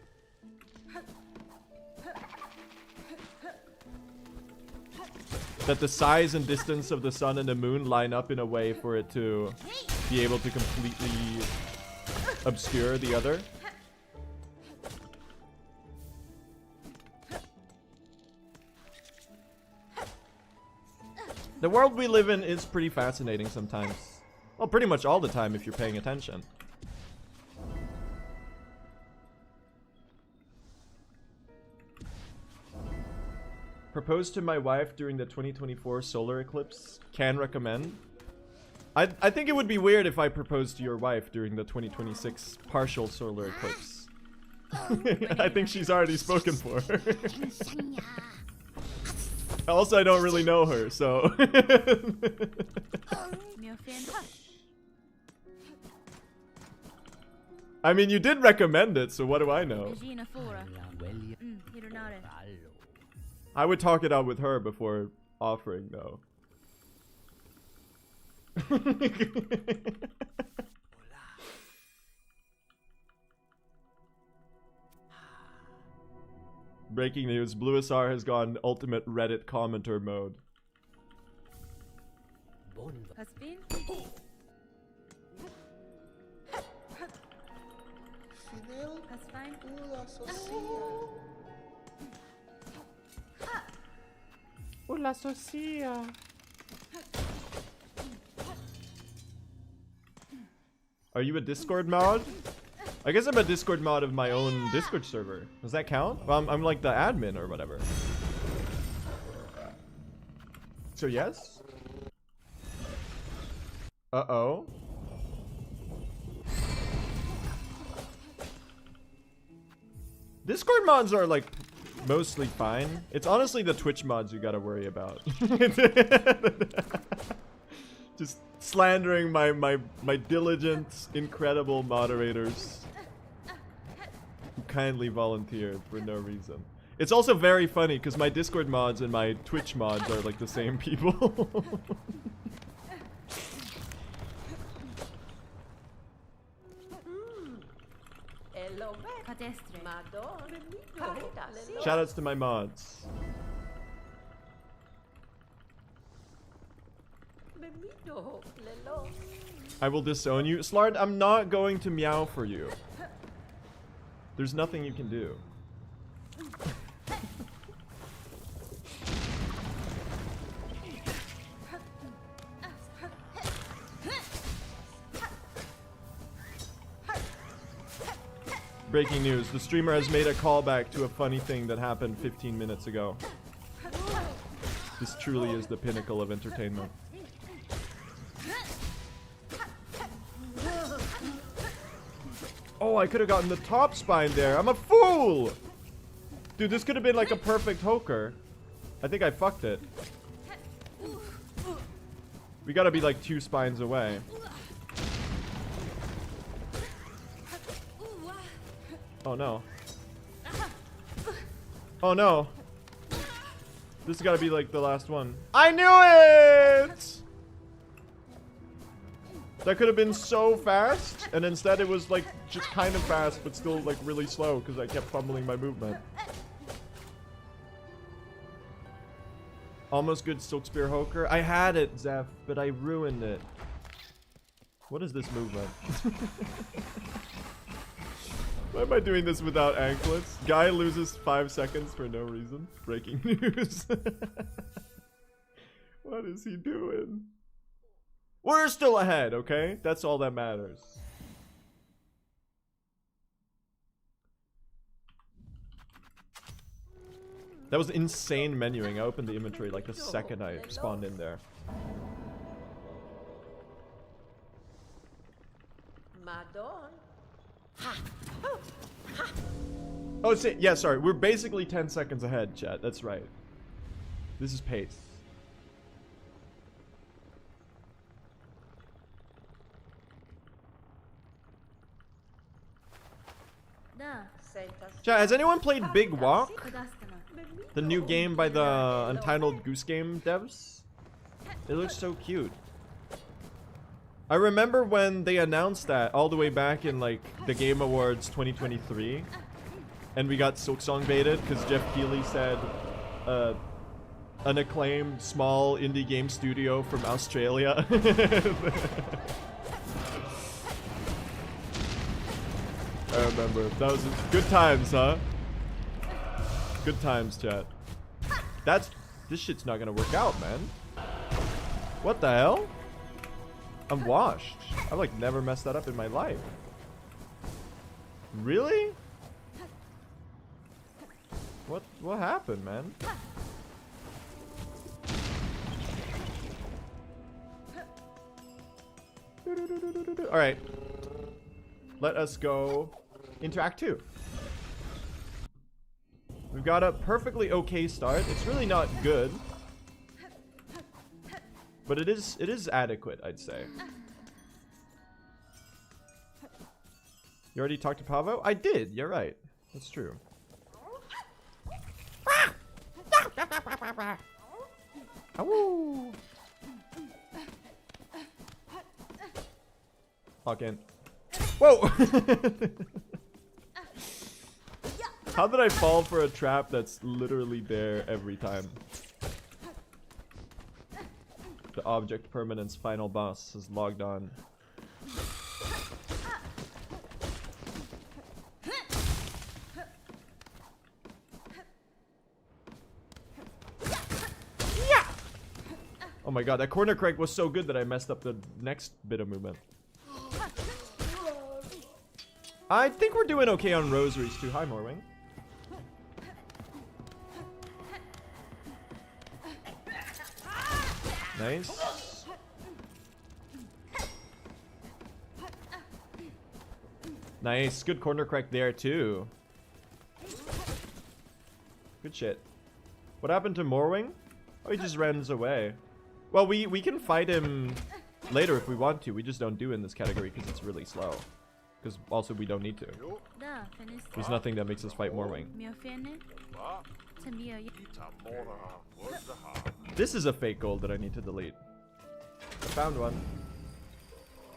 That the size and distance of the sun and the moon line up in a way for it to be able to completely obscure the other. The world we live in is pretty fascinating sometimes. Well, pretty much all the time if you're paying attention. Propose to my wife during the 2024 solar eclipse. Can recommend. I think it would be weird if I proposed to your wife during the 2026 partial solar eclipse. I think she's already spoken for. Also, I don't really know her, so... I mean, you did recommend it, so what do I know? I would talk it out with her before offering, though. Breaking news, Bluisar has gone ultimate Reddit commenter mode. Hola, Socia. Are you a Discord mod? I guess I'm a Discord mod of my own Discord server. Does that count? Well, I'm like the admin or whatever. So yes? Uh-oh. Discord mods are like mostly fine. It's honestly the Twitch mods you gotta worry about. Just slandering my diligent, incredible moderators who kindly volunteered for no reason. It's also very funny because my Discord mods and my Twitch mods are like the same people. Shoutouts to my mods. I will disown you. Slard, I'm not going to meow for you. There's nothing you can do. Breaking news, the streamer has made a callback to a funny thing that happened 15 minutes ago. This truly is the pinnacle of entertainment. Oh, I could have gotten the top spine there. I'm a fool! Dude, this could have been like a perfect Hoker. I think I fucked it. We gotta be like 2 spines away. Oh no. Oh no. This has gotta be like the last one. I knew it! That could have been so fast, and instead it was like just kind of fast, but still like really slow because I kept fumbling my movement. Almost good Silk Spear Hoker. I had it, Zeph, but I ruined it. What is this movement? Why am I doing this without anklets? Guy loses 5 seconds for no reason. Breaking news. What is he doing? We're still ahead, okay? That's all that matters. That was insane menuing. I opened the inventory like the second I spawned in there. Oh, yeah, sorry. We're basically 10 seconds ahead, chat. That's right. This is pace. Chat, has anyone played Big Walk? The new game by the Untitled Goose Game devs? It looks so cute. I remember when they announced that all the way back in like the Game Awards 2023, and we got Silksong baited because Jeff Keighley said an acclaimed small indie game studio from Australia. I remember. That was good times, huh? Good times, chat. This shit's not gonna work out, man. What the hell? I'm washed. I've like never messed that up in my life. Really? What happened, man? Alright. Let us go into Act 2. We've got a perfectly okay start. It's really not good, but it is adequate, I'd say. You already talked to Pavo? I did. You're right. That's true. Ow! Walk in. Whoa! How did I fall for a trap that's literally there every time? The object permanence final boss is logged on. Oh my god, that corner crank was so good that I messed up the next bit of movement. I think we're doing okay on rosaries too. Hi, Morwing. Nice. Nice. Good corner crack there too. Good shit. What happened to Morwing? Oh, he just runs away. Well, we can fight him later if we want to. We just don't do it in this category because it's really slow. Because also we don't need to. There's nothing that makes us fight Morwing. This is a fake gold that I need to delete. I found one.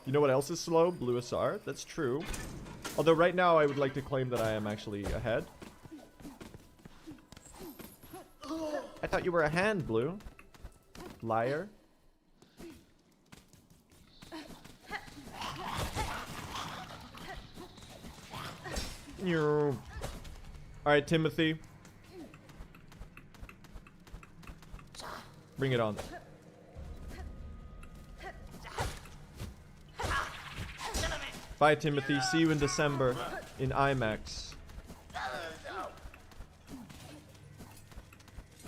You know what else is slow? Blue SR. That's true. Although right now I would like to claim that I am actually ahead. I thought you were a hand, Blue. Liar. Alright, Timothy. Bring it on. Bye, Timothy. See you in December in IMAX.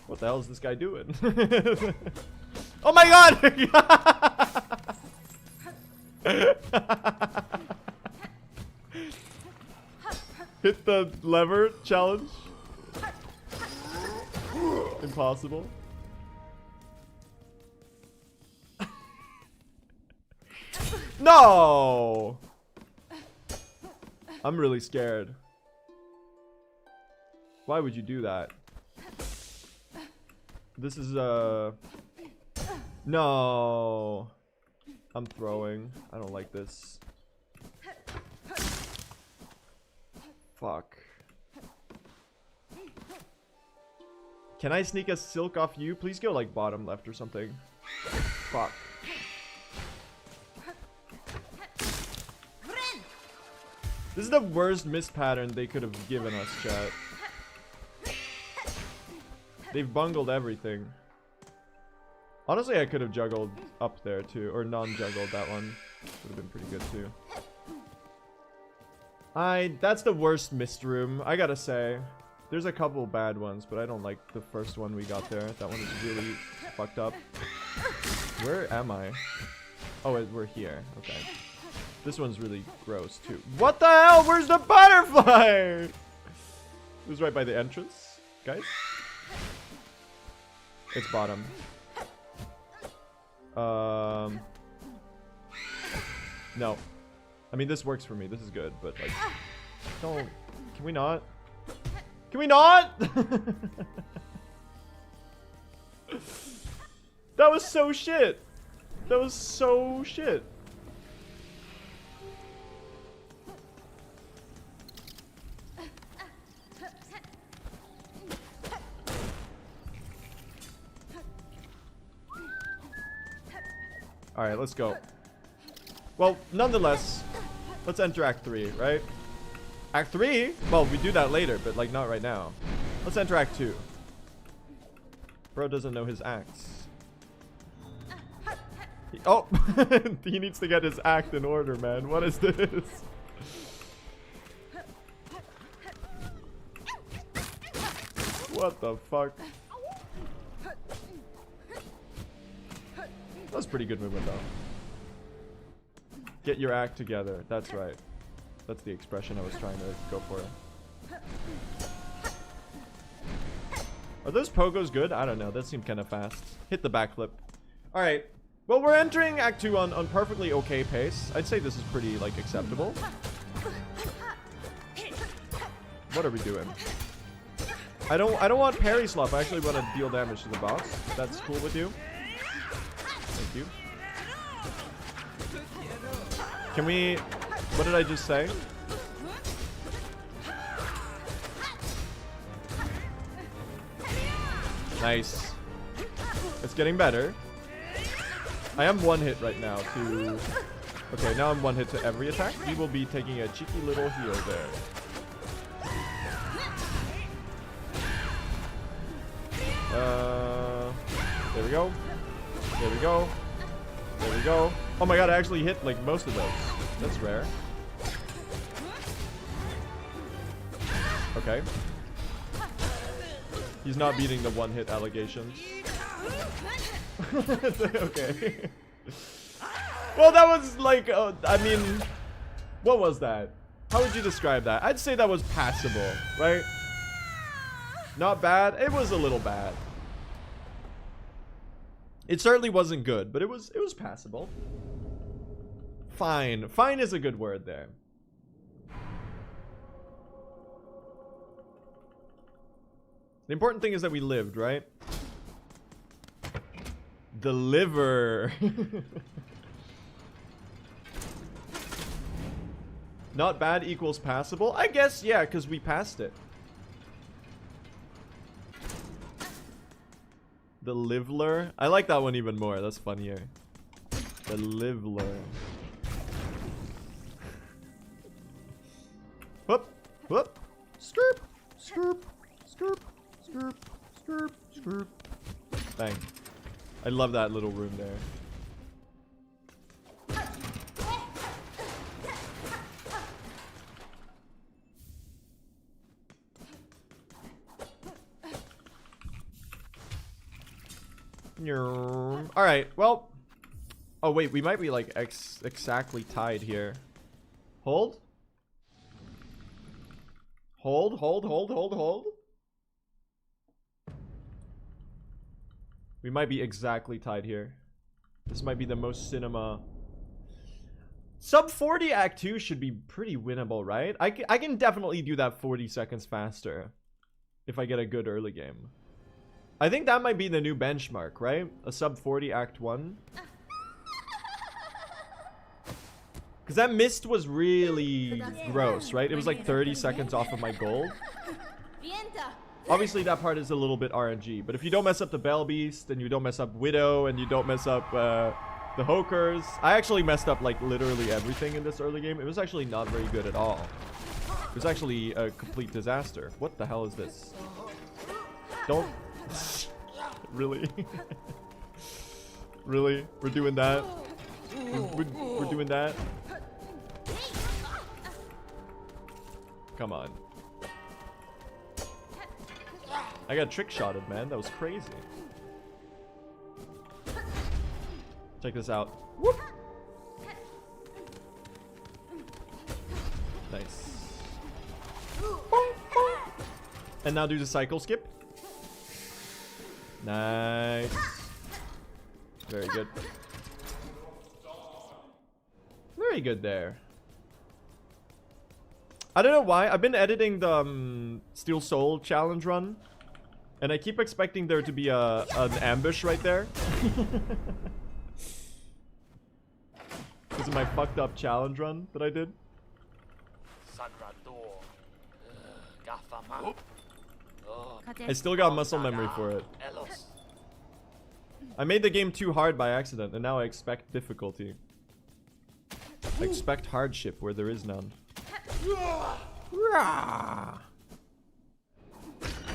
What the hell is this guy doing? Oh my god! Hit the lever challenge. Impossible. No! I'm really scared. Why would you do that? This is no. I'm throwing. I don't like this. Fuck. Can I sneak a silk off you? Please go like bottom left or something. Fuck. This is the worst miss pattern they could have given us, chat. They've bungled everything. Honestly, I could have juggled up there too, or non-juggled that one. Would have been pretty good too. That's the worst missed room, I gotta say. There's a couple bad ones, but I don't like the first one we got there. That one is really fucked up. Where am I? Oh, we're here. Okay. This one's really gross too. What the hell? Where's the butterfly? It was right by the entrance, guys. It's bottom. No. I mean, this works for me. This is good, but like, don't. Can we not? Can we not? That was so shit. That was so shit. Alright, let's go. Well, nonetheless, let's enter Act 3, right? Act 3? Well, we do that later, but like not right now. Let's enter Act 2. Bro doesn't know his acts. Oh! He needs to get his act in order, man. What is this? What the fuck? That was pretty good movement, though. Get your act together. That's right. That's the expression I was trying to go for. Are those pogos good? I don't know. That seemed kind of fast. Hit the backflip. Alright. Well, we're entering Act 2 on perfectly okay pace. I'd say this is pretty, like, acceptable. What are we doing? I don't want parry slop. I actually want to deal damage to the boss. That's cool with you. Thank you. Can we... What did I just say? Nice. It's getting better. I am one hit right now to... Okay, now I'm one hit to every attack. We will be taking a cheeky little heal there. There we go. There we go. There we go. Oh my god, I actually hit like most of those. That's rare. Okay. He's not beating the one-hit allegations. Okay. Well, that was like, I mean, what was that? How would you describe that? I'd say that was passable, right? Not bad. It was a little bad. It certainly wasn't good, but it was passable. Fine. Fine is a good word there. The important thing is that we lived, right? The liver. Not bad equals passable? I guess, yeah, because we passed it. The liveler. I like that one even more. That's funnier. The liveler. Whoop. Whoop. Skirp. Skirp. Skirp. Skirp. Skirp. Skirp. Bang. I love that little room there. Alright, well. Oh, wait, we might be like exactly tied here. Hold? Hold, hold, hold, hold, hold. We might be exactly tied here. This might be the most cinema. Sub 40 Act 2 should be pretty winnable, right? I can definitely do that 40 seconds faster if I get a good early game. I think that might be the new benchmark, right? A sub 40 Act 1. Because that mist was really gross, right? It was like 30 seconds off of my gold. Obviously, that part is a little bit RNG. But if you don't mess up the Bell Beast, and you don't mess up Widow, and you don't mess up the Hokers. I actually messed up like literally everything in this early game. It was actually not very good at all. It was actually a complete disaster. What the hell is this? Don't... Really? Really? We're doing that? We're doing that? Come on. I got trick-shotted, man. That was crazy. Check this out. Whoop. Nice. And now do the cycle skip. Nice. Very good. Very good there. I don't know why. I've been editing the Steel Soul challenge run. And I keep expecting there to be an ambush right there. This is my fucked up challenge run that I did. I still got muscle memory for it. I made the game too hard by accident, and now I expect difficulty. I expect hardship where there is none.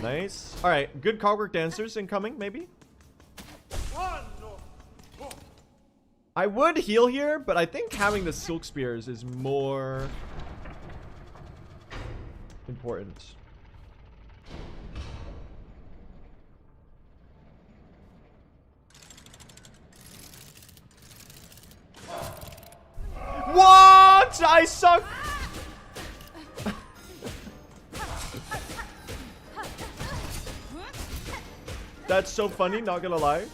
Nice. Alright, good Cogwork dancers incoming, maybe? I would heal here, but I think having the Silk Spears is more important. What? I suck! That's so funny, not gonna lie.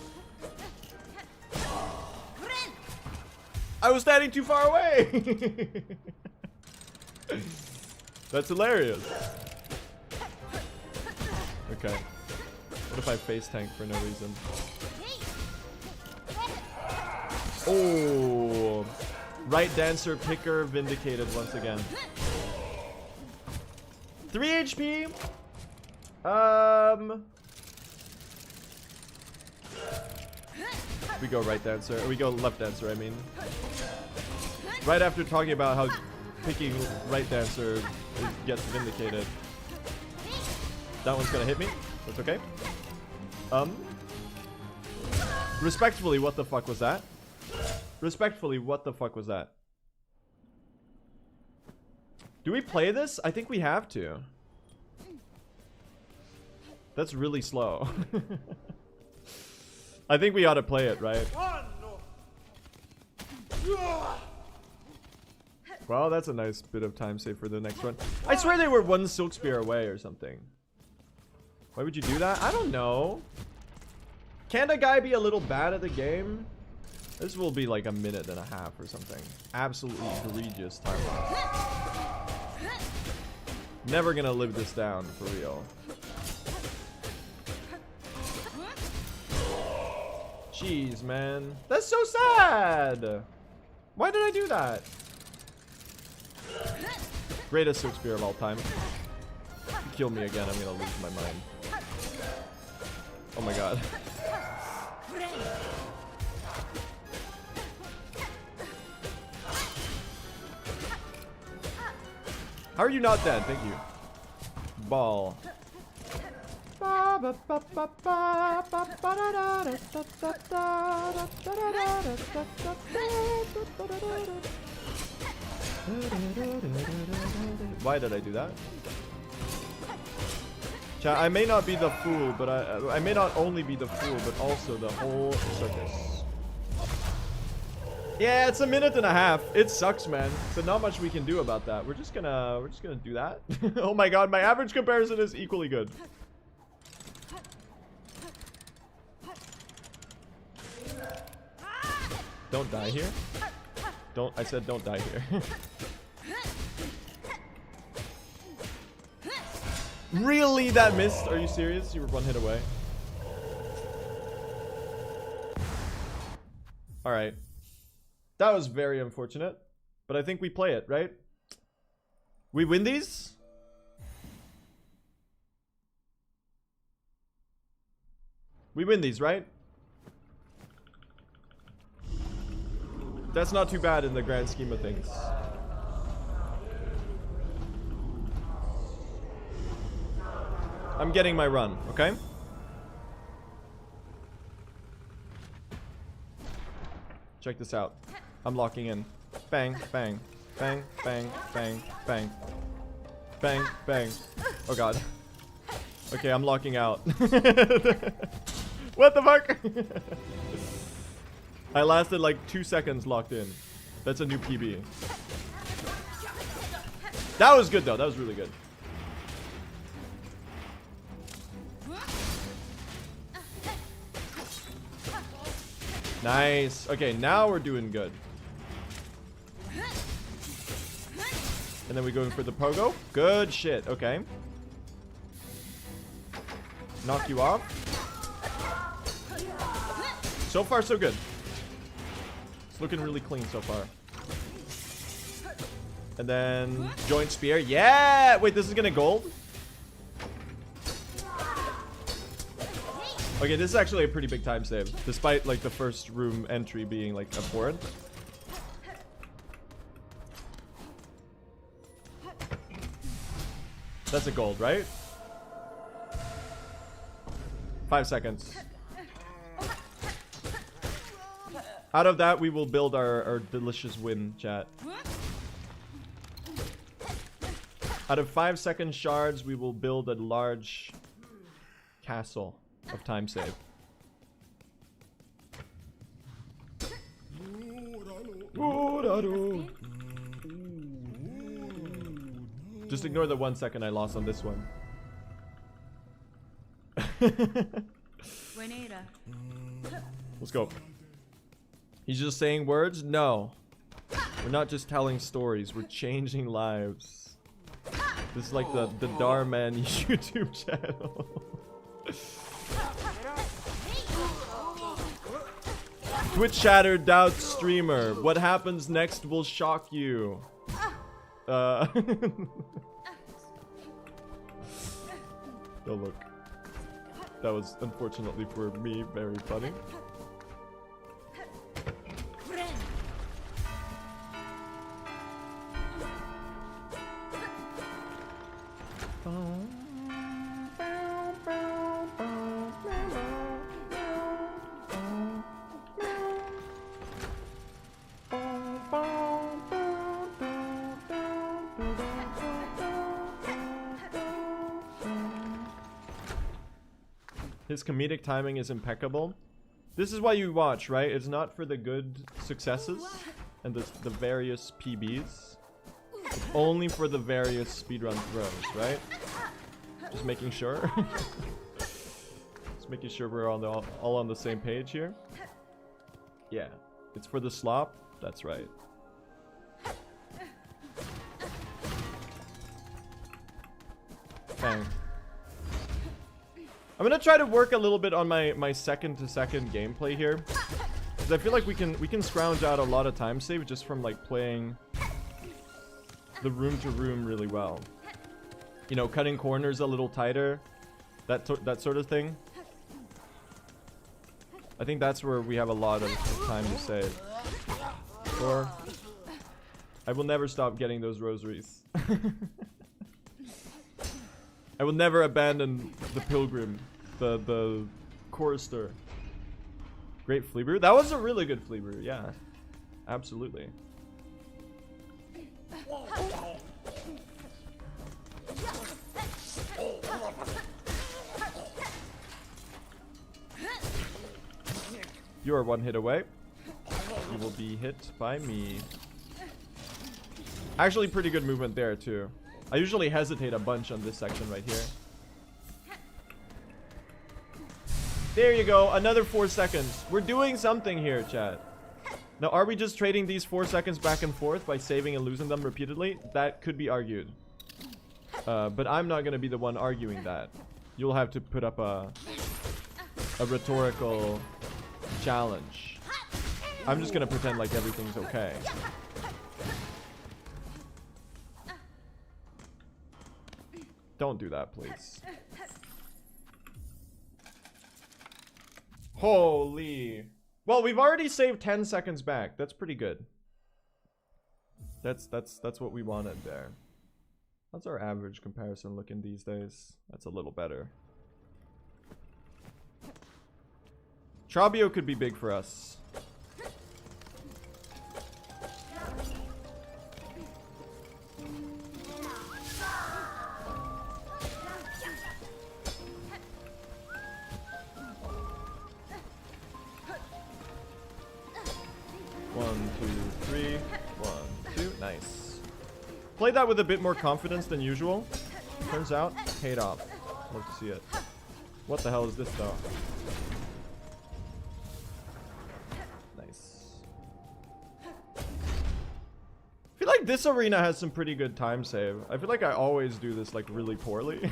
I was standing too far away. That's hilarious. Okay. What if I face tank for no reason? Oh. Right dancer picker vindicated once again. 3 HP. We go right dancer. We go left dancer, I mean. Right after talking about how picking right dancer gets vindicated. That one's gonna hit me. That's okay. Respectfully, what the fuck was that? Respectfully, what the fuck was that? Do we play this? I think we have to. That's really slow. I think we ought to play it, right? Well, that's a nice bit of time save for the next run. I swear they were one Silk Spear away or something. Why would you do that? I don't know. Can't a guy be a little bad at the game? This will be like a minute and a half or something. Absolutely egregious time loss. Never gonna live this down for real. Jeez, man. That's so sad. Why did I do that? Greatest Silk Spear of all time. If you kill me again, I'm gonna lose my mind. Oh my god. How are you not dead? Thank you. Ball. Why did I do that? Chat, I may not be the fool, but I may not only be the fool, but also the whole circus. Yeah, it's a minute and a half. It sucks, man. So not much we can do about that. We're just gonna do that. Oh my god, my average comparison is equally good. Don't die here. I said don't die here. Really? That missed? Are you serious? You were one hit away. Alright. That was very unfortunate. But I think we play it, right? We win these? We win these, right? That's not too bad in the grand scheme of things. I'm getting my run, okay? Check this out. I'm locking in. Bang, bang, bang, bang, bang, bang. Bang, bang. Oh god. Okay, I'm locking out. What the fuck? I lasted like 2 seconds locked in. That's a new PB. That was good though. That was really good. Nice. Okay, now we're doing good. And then we go in for the pogo. Good shit. Okay. Knock you off. So far, so good. It's looking really clean so far. And then joint spear. Yeah! Wait, this is gonna gold? Okay, this is actually a pretty big time save. Despite like the first room entry being like abhorrent. That's a gold, right? 5 seconds. Out of that, we will build our delicious win, chat. Out of 5 second shards, we will build a large castle of time save. Just ignore the 1 second I lost on this one. Let's go. He's just saying words? No. We're not just telling stories. We're changing lives. This is like the Darman YouTube channel. Twitch chatter doubt streamer. What happens next will shock you. Oh look. That was unfortunately for me very funny. His comedic timing is impeccable. This is why you watch, right? It's not for the good successes and the various PBs. It's only for the various speedrun throws, right? Just making sure. Just making sure we're all on the same page here. Yeah. It's for the slop. That's right. Bang. I'm gonna try to work a little bit on my second-to-second gameplay here, because I feel like we can scrounge out a lot of time save just from like playing the room to room really well. You know, cutting corners a little tighter, that sort of thing. I think that's where we have a lot of time to save. Or I will never stop getting those rosaries. I will never abandon the pilgrim, the chorister. Great flea brew. That was a really good flea brew. Yeah, absolutely. You are 1 hit away. You will will be hit by me. Actually, pretty good movement there, too. I usually hesitate a bunch on this section right here. There you go. Another 4 seconds. We're doing something here, chat. Now, are we just trading these 4 seconds back and forth by saving and losing them repeatedly? That could be argued. But I'm not going to be the one arguing that. You'll have to put up a rhetorical challenge. I'm just going to pretend like everything's okay. Don't do that, please. Holy. Well, we've already saved 10 seconds back. That's pretty good. That's what we wanted there. How's our average comparison looking these days? That's a little better. Trabio could be big for us. One, two, three. 1, 2. Nice. Played that with a bit more confidence than usual. Turns out, paid off. Love to see it. What the hell is this, though? Nice. I feel like this arena has some pretty good time save. I feel like I always do this, like, really poorly.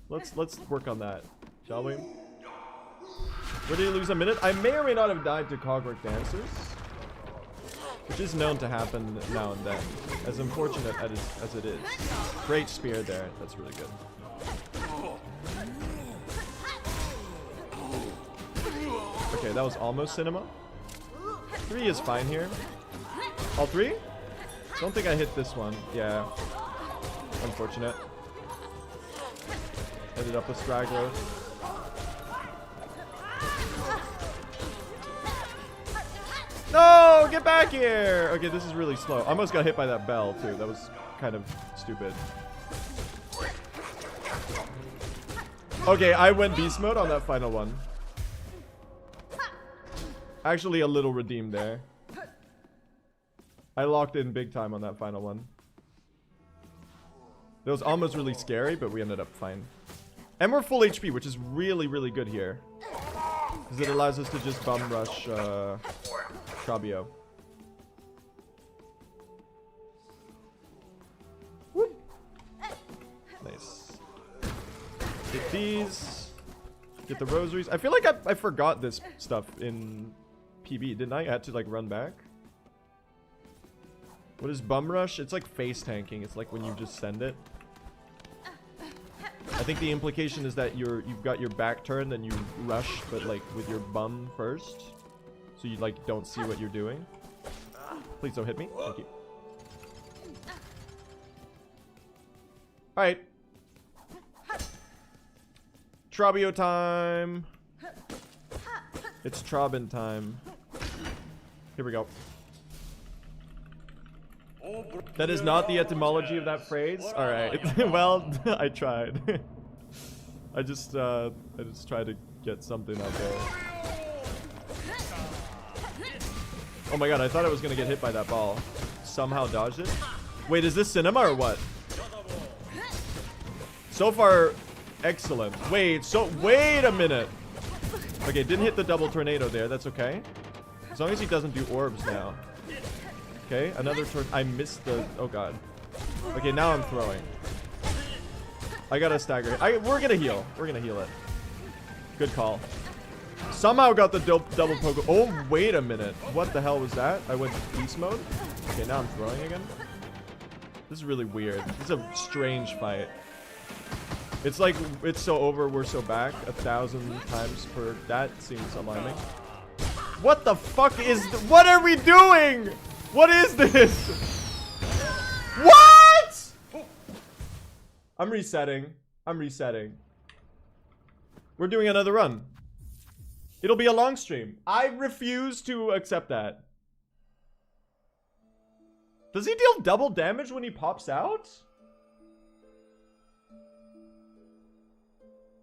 Let's work on that, shall we? Where did you lose a minute? I may or may not have died to Cogwork Dancers, which is known to happen now and then, as unfortunate as it is. Great spear there. That's really good. Okay, that was almost cinema. 3 is fine here. All 3? Don't think I hit this one. Yeah. Unfortunate. Ended up with straggler. No! Get back here! Okay, this is really slow. I almost got hit by that bell, too. That was kind of stupid. Okay, I went beast mode on that final one. Actually, a little redeemed there. I locked in big time on that final one. That was almost really scary, but we ended up fine. And we're full HP, which is really, really good here. Because it allows us to just bum rush Trabio. Whoop. Nice. Get these. Get the rosaries. I feel like I forgot this stuff in PB, didn't I? I had to like run back. What is bum rush? It's like face tanking. It's like when you just send it. I think the implication is that you've got your back turned and you rush, but like with your bum first. So you like don't see what you're doing. Please don't hit me. Thank you. Alright. Trabio time. It's Trabin time. Here we go. That is not the etymology of that phrase. All right. Well, I tried. I just tried to get something out there. Oh my god! I thought I was gonna get hit by that ball. Somehow dodged it. Wait, is this cinema or what? So far, excellent. Wait a minute. Okay, didn't hit the double tornado there. That's okay. As long as he doesn't do orbs now. Okay, another turn. I missed the... Oh, God. Okay, now I'm throwing. I gotta stagger. We're gonna heal. We're gonna heal it. Good call. Somehow got the double poke. Oh, wait a minute. What the hell was that? I went beast mode? Okay, now I'm throwing again. This is really weird. This is a strange fight. It's like, it's so over, we're so back. 1,000 times per... That seems alarming. What the fuck is... What are we doing? What is this? What? I'm resetting. I'm resetting. We're doing another run. It'll be a long stream. I refuse to accept that. Does he deal double damage when he pops out?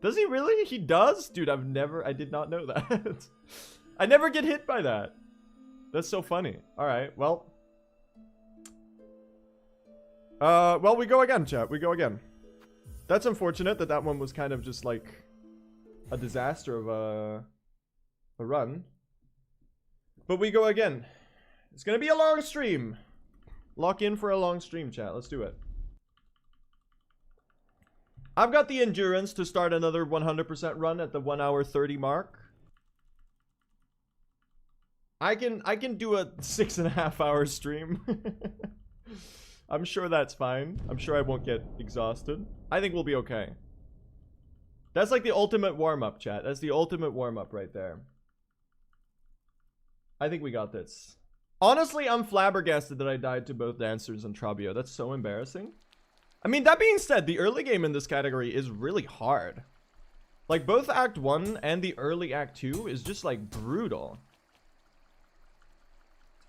Does he really? He does? Dude, I did not know that. I never get hit by that. That's so funny. Alright, well. Well, we go again, chat. We go again. That's unfortunate that that one was kind of just like a disaster of a run. But we go again. It's gonna be a long stream. Lock in for a long stream, chat. Let's do it. I've got the endurance to start another 100% run at the 1 hour 30 mark. I can do a 6.5 hour stream. I'm sure that's fine. I'm sure I won't get exhausted. I think we'll be okay. That's like the ultimate warm-up, chat. That's the ultimate warm-up right there. I think we got this. Honestly, I'm flabbergasted that I died to both dancers and Trabio. That's so embarrassing. I mean, that being said, the early game in this category is really hard. Like, both Act 1 and the early Act 2 is just, like, brutal.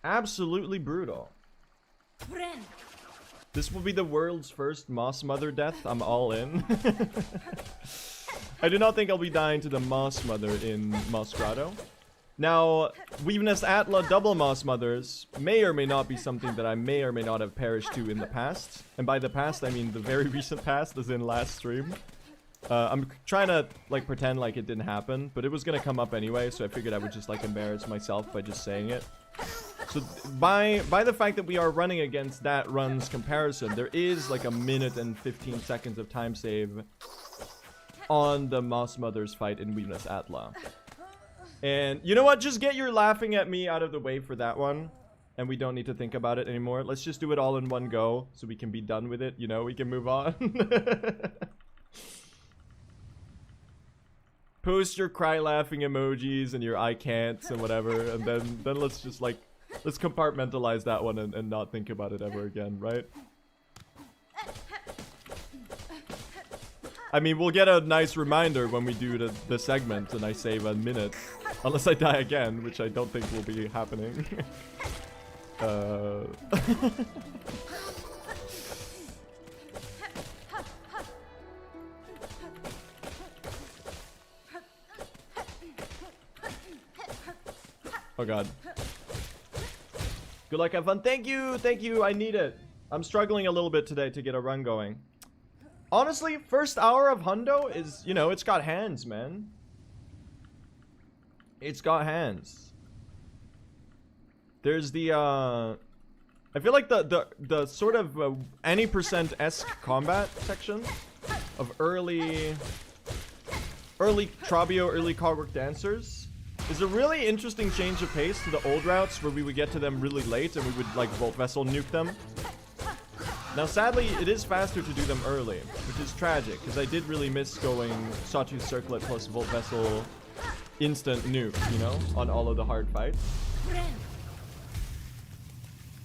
Absolutely brutal. This will be the world's first Moss Mother death. I'm all in. I do not think I'll be dying to the Moss Mother in Moss Grotto. Now, Weaveness Atla double Moss Mothers may or may not be something that I may or may not have perished to in the past. And by the past, I mean the very recent past, as in last stream. I'm trying to, like, pretend like it didn't happen, but it was gonna come up anyway, so I figured I would just, like, embarrass myself by just saying it. So, by the fact that we are running against that run's comparison, there is, like, a minute and 15 seconds of time save on the Moss Mothers fight in Weaveness Atla. And you know what? Just get your laughing at me out of the way for that one. And we don't need to think about it anymore. Let's just do it all in one go so we can be done with it. You know, we can move on. Post your cry laughing emojis and your I can'ts and whatever. And then let's just like, let's compartmentalize that one and not think about it ever again, right? I mean, we'll get a nice reminder when we do the segment and I save a minute. Unless I die again, which I don't think will be happening. Oh god. Good luck, have fun. Thank you, I need it. I'm struggling a little bit today to get a run going. Honestly, first hour of Hundo is, you know, it's got hands, man. It's got hands. There's the, I feel like the sort of any percent-esque combat section of early Trabio, early Cogwork Dancers is a really interesting change of pace to the old routes where we would get to them really late and we would, like, Volt Vessel nuke them. Now, sadly, it is faster to do them early, which is tragic, because I did really miss going Sawtooth Circlet plus Volt Vessel instant nuke, you know, on all of the hard fights.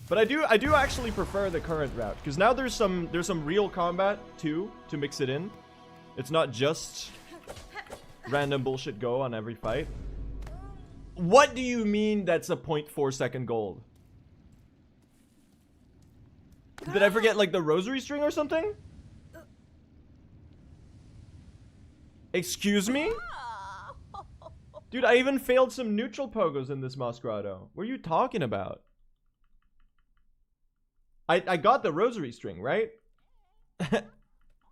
But I do actually prefer the current route, because now there's some real combat too to mix it in. It's not just random bullshit go on every fight. What do you mean that's a 0.4 second gold? Did I forget, like, the rosary string or something? Excuse me? Dude, I even failed some neutral pogos in this Moss Grotto. What are you talking about? I got the rosary string, right? Did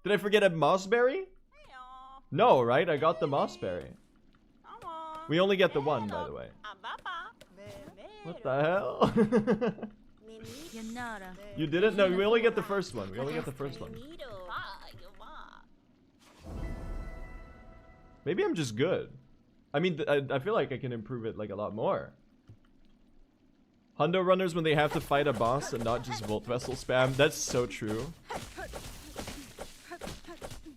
I forget a mossberry? No, right? I got the mossberry. We only get the one, by the way. What the hell? You didn't? No, we only get the first one. We only get the first one. Maybe I'm just good. I mean, I feel like I can improve it, like, a lot more. Hundo runners when they have to fight a boss and not just Volt Vessel spam. That's so true.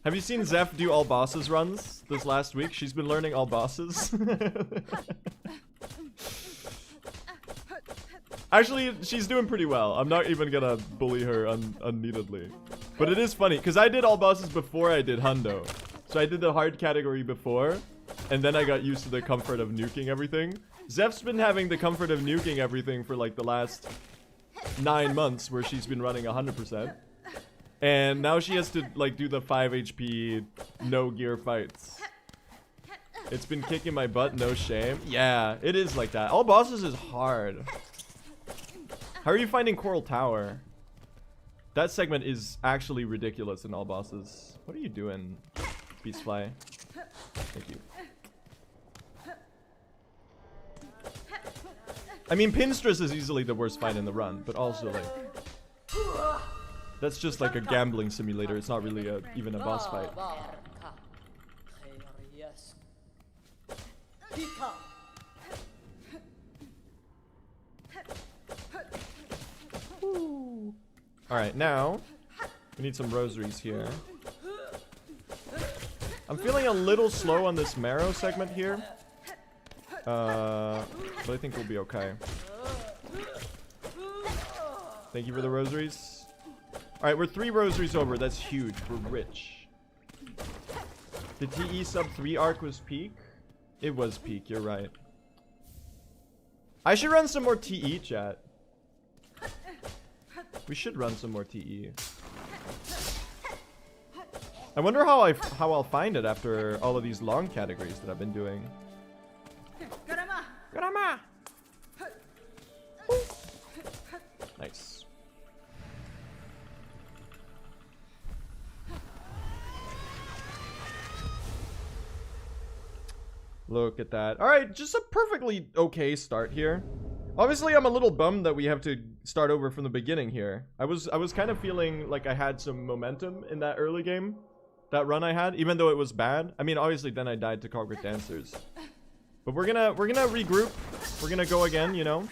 Have you seen Zeph do all bosses runs this last week? She's been learning all bosses. Actually, she's doing pretty well. I'm not even gonna bully her unneededly. But it is funny, because I did all bosses before I did Hundo. So I did the hard category before, and then I got used to the comfort of nuking everything. Zeph's been having the comfort of nuking everything for like the last 9 months, where she's been running 100%. And now she has to like do the 5 HP no gear fights. It's been kicking my butt, no shame. Yeah, it is like that. All bosses is hard. How are you finding Coral Tower? That segment is actually ridiculous in all bosses. What are you doing, Beastfly? Thank you. I mean, Pinstress is easily the worst fight in the run, but also like... That's just like a gambling simulator. It's not really even a boss fight. Alright, now we need some rosaries here. I'm feeling a little slow on this marrow segment here. But I think we'll be okay. Thank you for the rosaries. Alright, we're 3 rosaries over. That's huge. We're rich. The TE sub 3 arc was peak? It was peak, you're right. I should run some more TE, chat. We should run some more TE. I wonder how I'll find it after all of these long categories that I've been doing. Garama! Nice. Look at that. Alright, just a perfectly okay start here. Obviously, I'm a little bummed that we have to start over from the beginning here. I was kind of feeling like I had some momentum in that early game. That run I had, even though it was bad. I mean, obviously then I died to Courier Dancers. But we're gonna regroup. We're gonna go again, you know.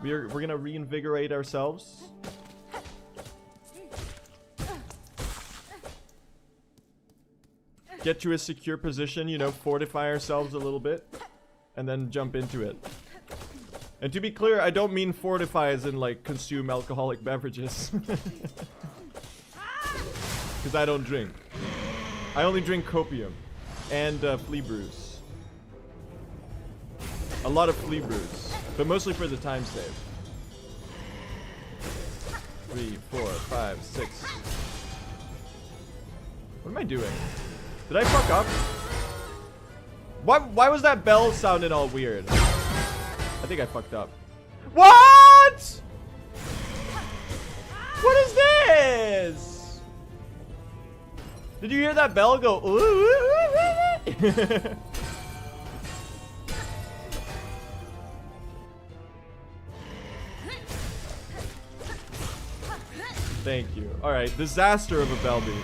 We're gonna reinvigorate ourselves. Get to a secure position, you know, fortify ourselves a little bit, and then jump into it. And to be clear, I don't mean fortify as in like consume alcoholic beverages. Because I don't drink. I only drink copium and flea brews. A lot of flea brews, but mostly for the time save. 3, 4, 5, 6. What am I doing? Did I fuck up? Why was that bell sounding all weird? I think I fucked up. What? What is this? Did you hear that bell go? Ooh, ooh, ooh, ooh. Thank you. All right, disaster of a bell beast.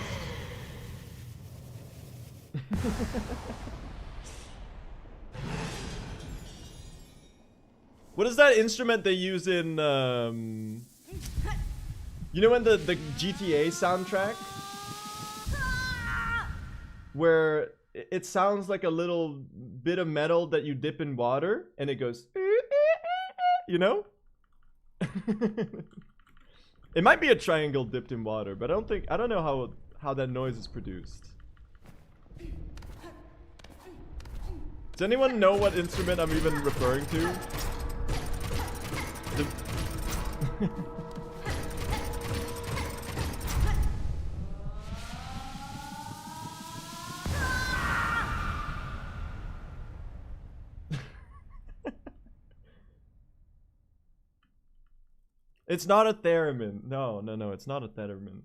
What is that instrument they use in you know, in the GTA soundtrack where it sounds like a little bit of metal that you dip in water and it goes, you know? It might be a triangle dipped in water, but I don't know how that noise is produced. Does anyone know what instrument I'm even referring to? It's not a theremin. No, it's not a theremin.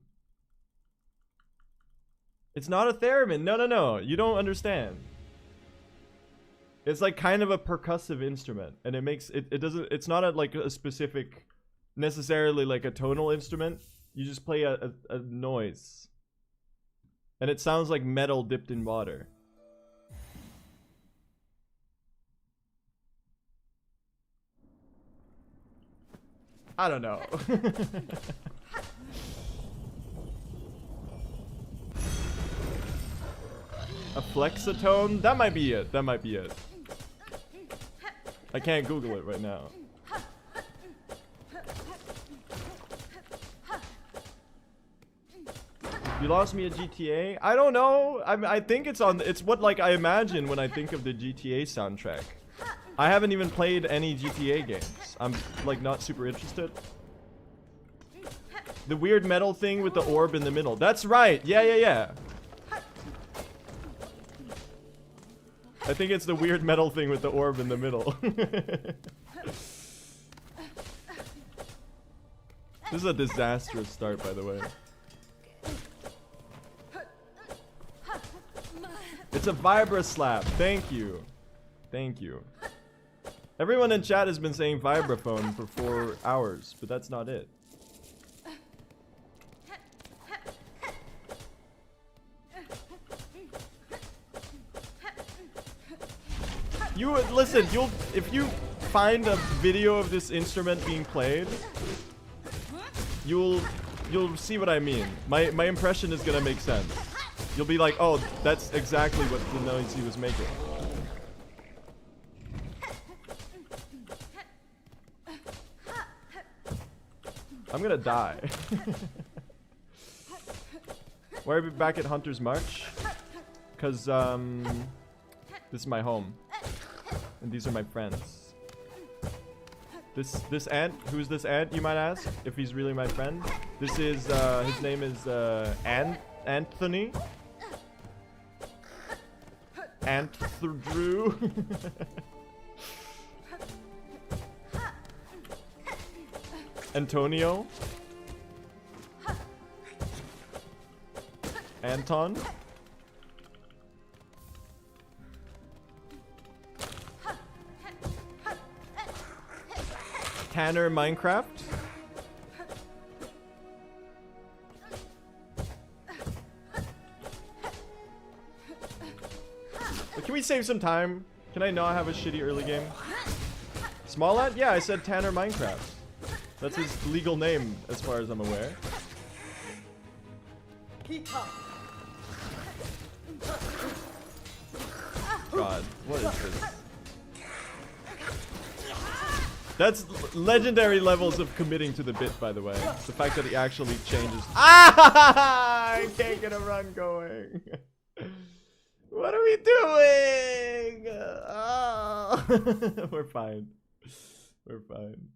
It's not a theremin. No. You don't understand. It's like kind of a percussive instrument, and it makes it doesn't. It's not like a specific, necessarily like a tonal instrument. You just play a noise, and it sounds like metal dipped in water. I don't know. A flexatone? That might be it. That might be it. I can't Google it right now. You lost me at GTA? I don't know. I think it's on. It's what like I imagine when I think of the GTA soundtrack. I haven't even played any GTA games. I'm like not super interested. The weird metal thing with the orb in the middle. That's right. Yeah, yeah, yeah. I think it's the weird metal thing with the orb in the middle. This is a disastrous start, by the way. It's a Vibra slap. Thank you. Thank you. Everyone in chat has been saying vibraphone for 4 hours, but that's not it. You would listen. If you find a video of this instrument being played, you'll see what I mean. My impression is gonna make sense. You'll be like, oh, that's exactly what the noise he was making. I'm gonna die. Why are we back at Hunter's March? Cause this is my home. And these are my friends. This ant, who's this ant, you might ask? If he's really my friend. This is, his name is, Anthony. Drew. Antonio. Anton. Tanner Minecraft. But can we save some time? Can I not have a shitty early game? Smallat? Yeah, I said Tanner Minecraft. That's his legal name as far as I'm aware. God, what is this? That's legendary levels of committing to the bit, by the way. The fact that he actually changes. Ah! I can't get a run going. What are we doing? Oh. We're fine. We're fine.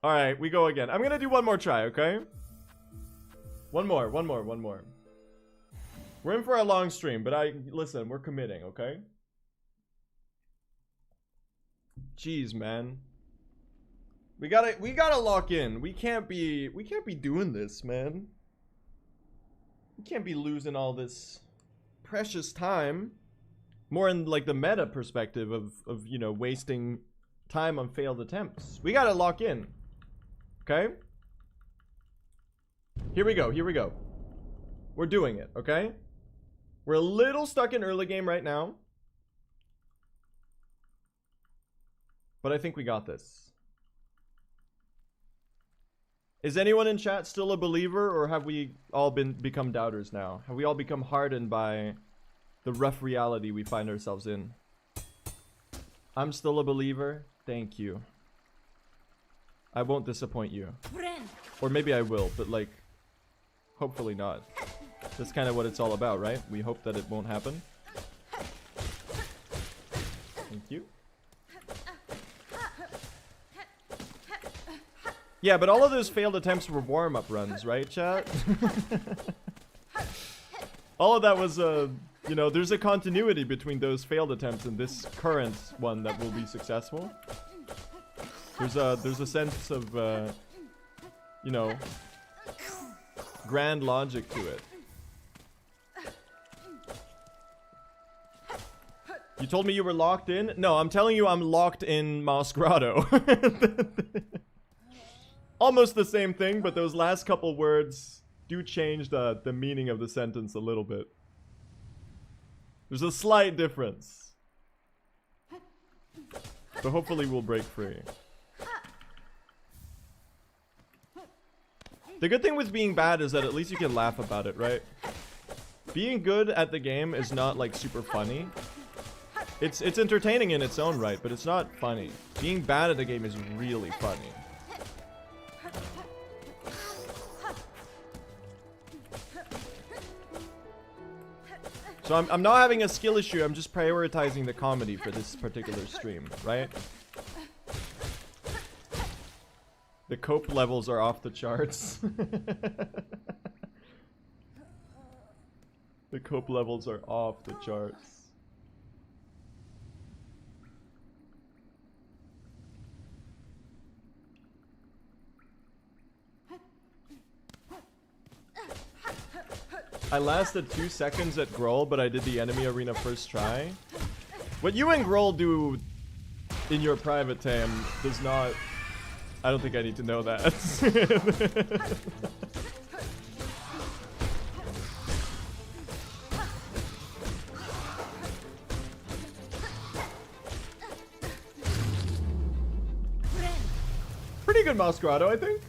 All right, we go again. I'm gonna do one more try, okay? One more. We're in for a long stream, but listen, we're committing, okay? Jeez, man. We gotta lock in. We can't be doing this, man. We can't be losing all this precious time. More in like the meta perspective of you know, wasting time on failed attempts. We gotta lock in. Okay? Here we go. We're doing it, okay? We're a little stuck in early game right now. But I think we got this. Is anyone in chat still a believer, or have we all become doubters now? Have we all become hardened by the rough reality we find ourselves in? I'm still a believer. Thank you. I won't disappoint you. Or maybe I will, but like, hopefully not. That's kind of what it's all about, right? We hope that it won't happen. Thank you. Yeah, but all of those failed attempts were warm-up runs, right, chat? All of that was, you know, there's a continuity between those failed attempts and this current one that will be successful. There's a sense of, you know, grand logic to it. You told me you were locked in? No, I'm telling you I'm locked in Moss Grotto. Almost the same thing, but those last couple words do change the meaning of the sentence a little bit. There's a slight difference. But hopefully we'll break free. The good thing with being bad is that at least you can laugh about it, right? Being good at the game is not like super funny. It's entertaining in its own right, but it's not funny. Being bad at the game is really funny. So I'm not having a skill issue, I'm just prioritizing the comedy for this particular stream, right? cope levels are off the charts. The cope levels are off the charts. I lasted 2 seconds at Groll, but I did the enemy arena first try. What you and Groll do in your private tam does not... I don't think I need to know that. Pretty good Masquerado, I think.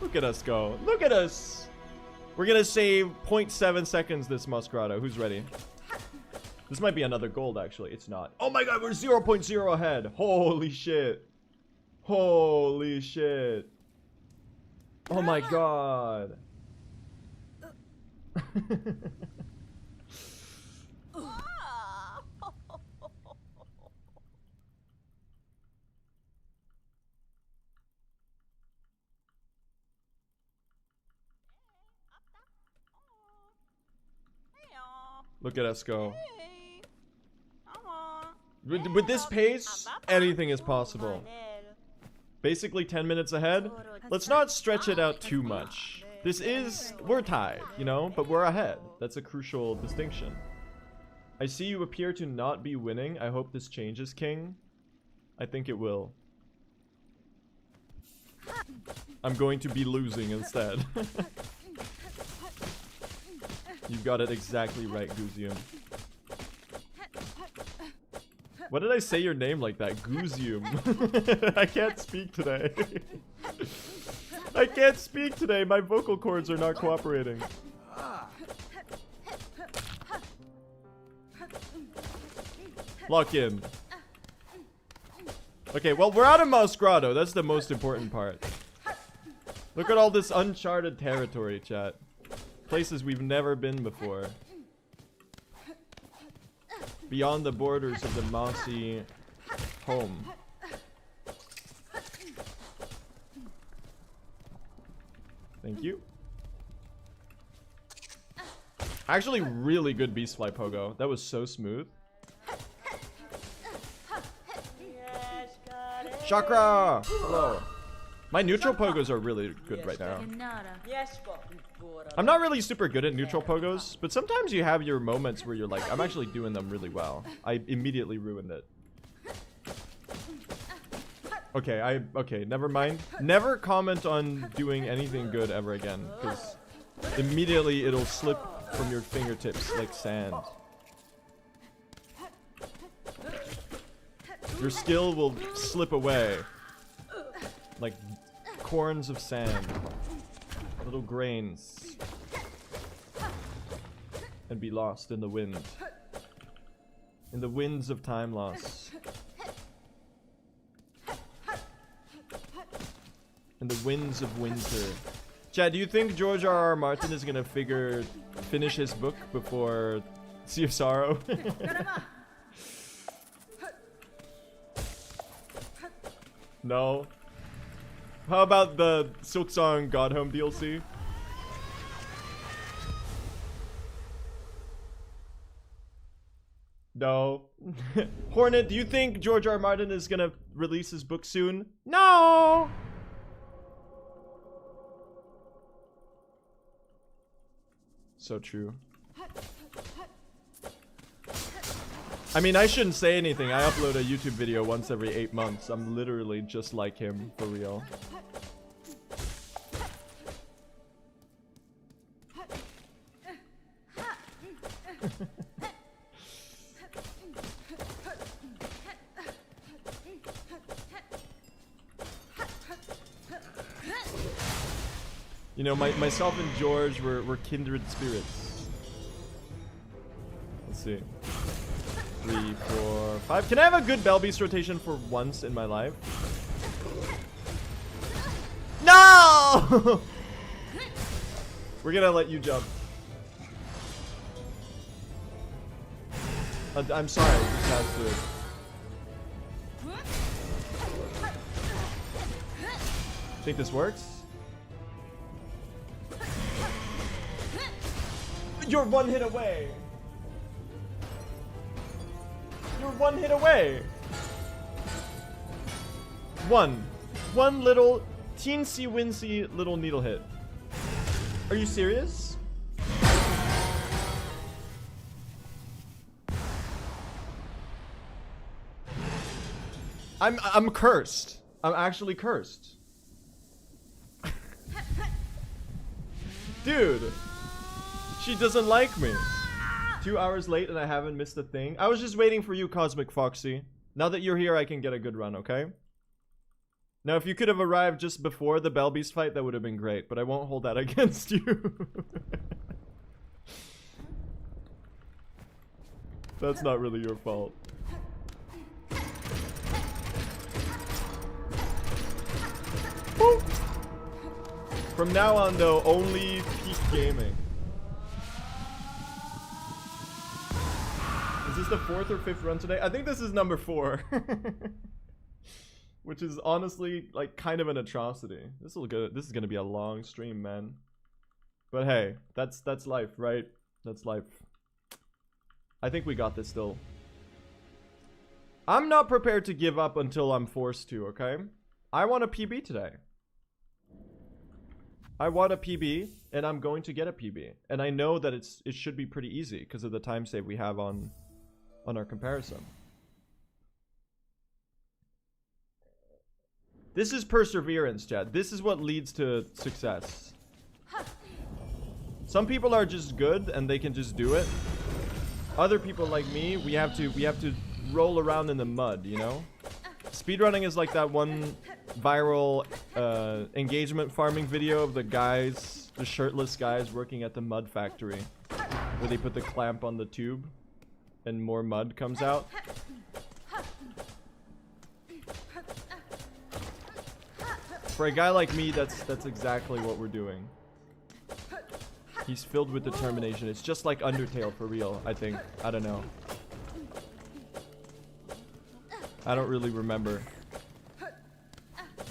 Look at us go. Look at us. We're gonna save 0.7 seconds this Masquerado. Who's ready? This might be another gold, actually. It's not. Oh my god, we're 0.0 ahead. Holy shit. Holy shit. Oh my god. Look at us go. With this pace, anything is possible. Basically 10 minutes ahead. Let's not stretch it out too much. We're tied, you know, but we're ahead. That's a crucial distinction. I see you appear to not be winning. I hope this changes, King. I think it will. I'm going to be losing instead. You've got it exactly right, Goozium. What did I say your name like that? Goozium. I can't speak today. I can't speak today. My vocal cords are not cooperating. Lock in. Okay, well, we're out of Masquerado. That's the most important part. Look at all this uncharted territory, chat. Places we've never been before. Beyond the borders of the mossy home. Thank you. Actually, really good Beastfly Pogo. That was so smooth. Chakra! Hello. My neutral pogos are really good right now. I'm not really super good at neutral pogos, but sometimes you have your moments where you're like, I'm actually doing them really well. I immediately ruined it. Okay, never mind. Never comment on doing anything good ever again, because immediately it'll slip from your fingertips like sand. Your skill will slip away like corns of sand, little grains, and be lost in the wind, in the winds of time loss, in the winds of winter. Chad, do you think George R.R. Martin is gonna finish his book before Sea of Sorrow? No. How about the Silksong God Home DLC? No. Hornet, do you think George R. R. Martin is gonna release his book soon? No! So true. I mean, I shouldn't say anything. I upload a YouTube video once every 8 months. I'm literally just like him, for real. You know, myself and George were kindred spirits. Let's see. 3, 4, 5. Can I have a good Bellbeast rotation for once in my life? No! We're gonna let you jump. I'm sorry, I just have to. Think this works? You're one hit away. You're one hit away. One little teensy wincy little needle hit. Are you serious? I'm cursed. I'm actually cursed. Dude. She doesn't like me. 2 hours late and I haven't missed a thing. I was just waiting for you, Cosmic Foxy. Now that you're here, I can get a good run, okay? Now, if you could have arrived just before the Belbeast fight, that would have been great. But I won't hold that against you. That's not really your fault. Boop. From now on, though, only peak gaming. Is this the 4th or 5th run today? I think this is number 4. Which is honestly like kind of an atrocity. This is gonna be a long stream, man. But hey, that's life, right? That's life. I think we got this still. I'm not prepared to give up until I'm forced to, okay? I want a PB today. I want a PB, and I'm going to get a PB. And I know that it should be pretty easy because of the time save we have on our comparison. This is perseverance, Chad. This is what leads to success. Some people are just good and they can just do it. Other people like me, we have to roll around in the mud, you know? Speedrunning is like that one viral engagement farming video of the guys, the shirtless guys working at the mud factory, where they put the clamp on the tube and more mud comes out. For a guy like me, that's exactly what we're doing. He's filled with determination. It's just like Undertale for real, I think. I don't know. I don't really remember.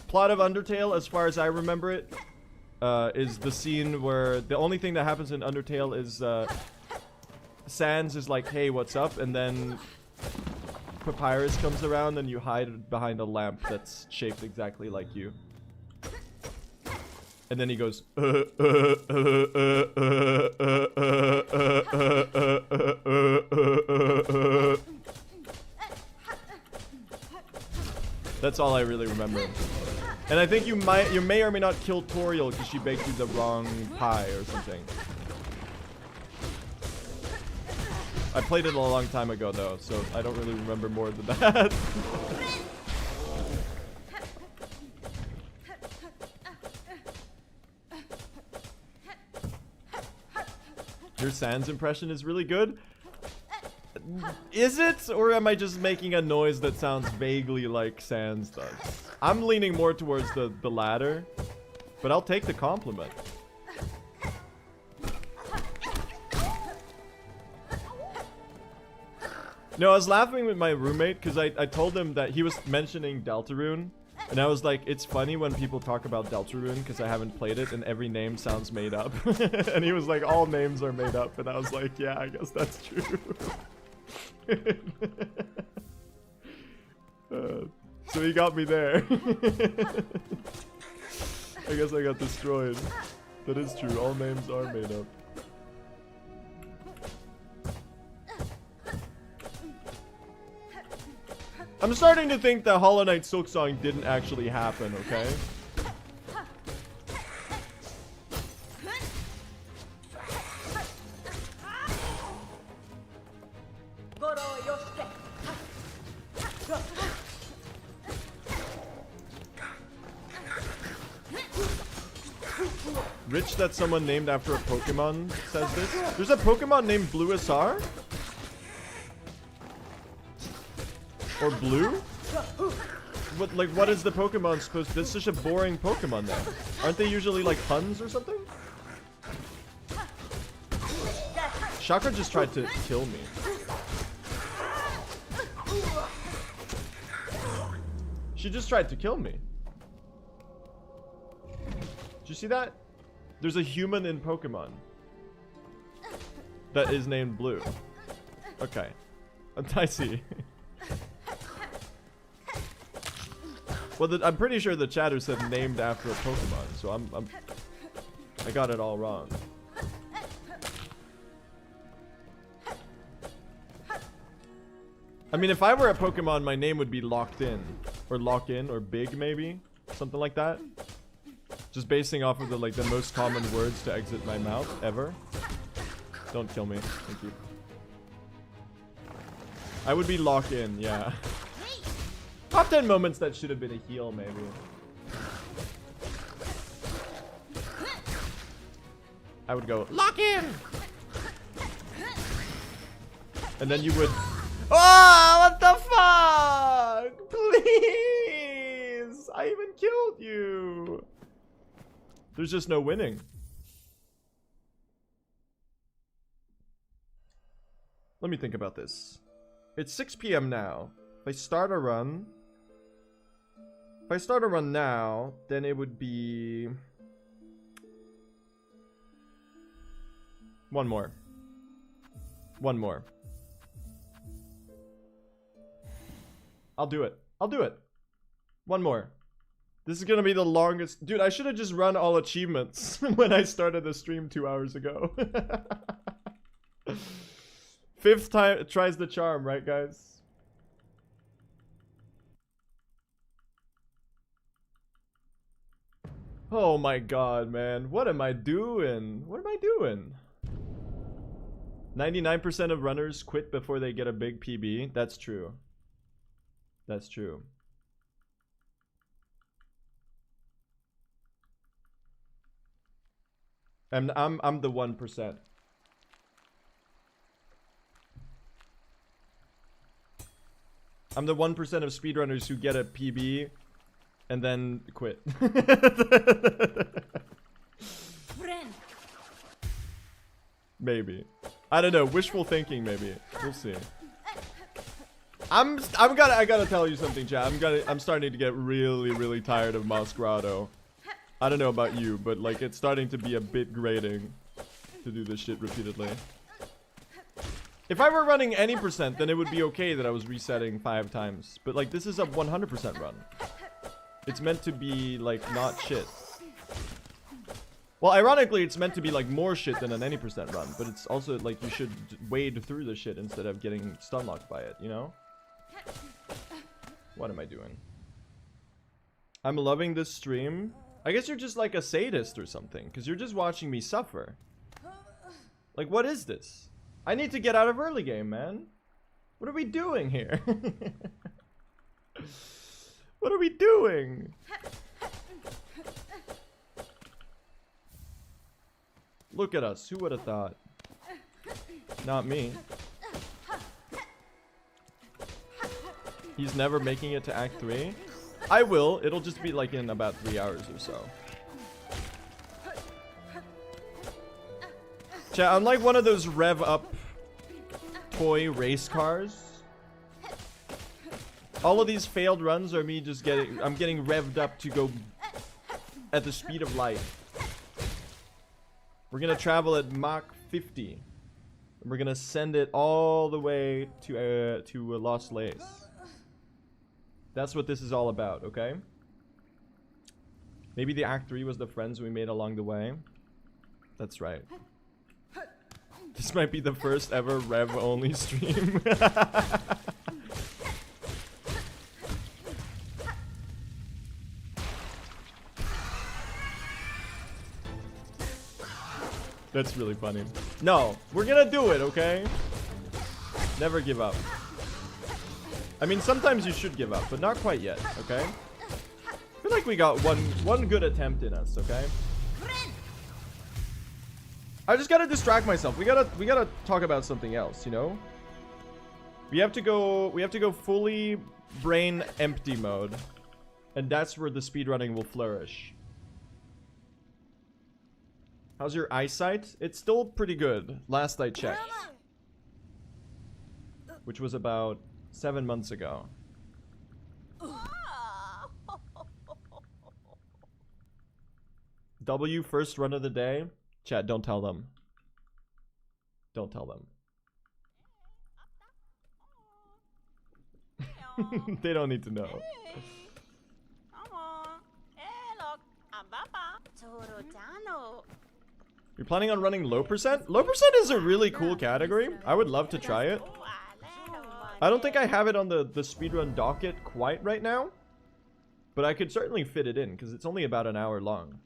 Plot of Undertale, as far as I remember it, is the scene where the only thing that happens in Undertale is Sans is like, hey, what's up? And then Papyrus comes around and you hide behind a lamp that's shaped exactly like you. And then he goes, That's all I really remember. And I think you may or may not kill Toriel because she baked you the wrong pie or something. I played it a long time ago though, so I don't really remember more than that. Your Sans impression is really good. Is it? Or am I just making a noise that sounds vaguely like Sans does? I'm leaning more towards the latter, but I'll take the compliment. No, I was laughing with my roommate because I told him that he was mentioning Deltarune. And I was like, it's funny when people talk about Deltarune because I haven't played it and every name sounds made up. And he was like, all names are made up. And I was like, yeah, I guess that's true. So he got me there. I guess I got destroyed. That is true. All names are made up. I'm starting to think that Hollow Knight Silksong didn't actually happen, okay? Rich that someone named after a Pokemon says this. There's a Pokemon named Blue SR? Or Blue? What is the Pokemon supposed to... That's such a boring Pokemon then. Aren't they usually like Huns or something? Chakra just tried to kill me. She just tried to kill me. you see that? There's a human in Pokemon that is named Blue. Okay. I see. Well, I'm pretty sure the chatter said named after a Pokemon, so I got it all wrong. I mean, if I were a Pokemon, my name would be Locked In. Or Lock In, or Big, maybe? Something like that. Just basing off of the most common words to exit my mouth, ever. Don't kill me. Thank you. I would be Lock In, yeah. Top 10 moments that should have been a heal, maybe. I would go, Lock In! And then you would... Oh, what the fuck? Please! I even killed you. There's just no winning. Let me think about this. It's 6 p.m. now. If I start a run... If I start a run now, then it would be... One more. One more. I'll do it. I'll do it. One more. This is gonna be the longest... Dude, I should have just run all achievements when I started the stream 2 hours ago. 5th time tries the charm, right, guys? Oh my god, man. What am I doing? What am I doing? 99% of runners quit before they get a big PB. That's true. That's true. I'm the 1%. I'm the 1% of speedrunners who get a PB and then quit. Maybe. I don't know. Wishful thinking, maybe. We'll see. I gotta tell you something, chat. I'm starting to get really tired of Masquerado. I don't know about you, but like it's starting to be a bit grating to do this shit repeatedly. If I were running any percent, then it would be okay that I was resetting 5 times. But like this is a 100% run. It's meant to be like not shit. Well, ironically, it's meant to be like more shit than an any percent run, but it's also like you should wade through the shit instead of getting stun locked by it, you know? What am I doing? I'm loving this stream. I guess you're just like a sadist or something, because you're just watching me suffer. Like, what is this? I need to get out of early game, man. What are we doing here? What are we doing? Look at us. Who would have thought? Not me. He's never making it to Act 3. I will. It'll just be like in about 3 hours or so. Chat, I'm like one of those rev up toy race cars. All of these failed runs are me just I'm getting revved up to go at the speed of light. We're gonna travel at Mach 50. And we're gonna send it all the way to Lost Lace. That's what this is all about, okay? Maybe the Act 3 was the friends we made along the way. That's right. This might be the first ever rev-only stream. That's really funny. No, we're gonna do it, okay? Never give up. I mean, sometimes you should give up, but not quite yet, okay? I feel like we got one good attempt in us, okay? I just gotta distract myself. We gotta talk about something else, you know? We have to go fully brain empty mode. And that's where the speedrunning will flourish. How's your eyesight? It's still pretty good, last I checked. Which was about 7 months ago. W first run of the day. Chat, don't tell them. Don't tell them. They don't need to know. You're planning on running low percent? Low percent is a really cool category. I would love to try it. I don't think I have it on the speedrun docket quite right now. But I could certainly fit it in because it's only about an hour long.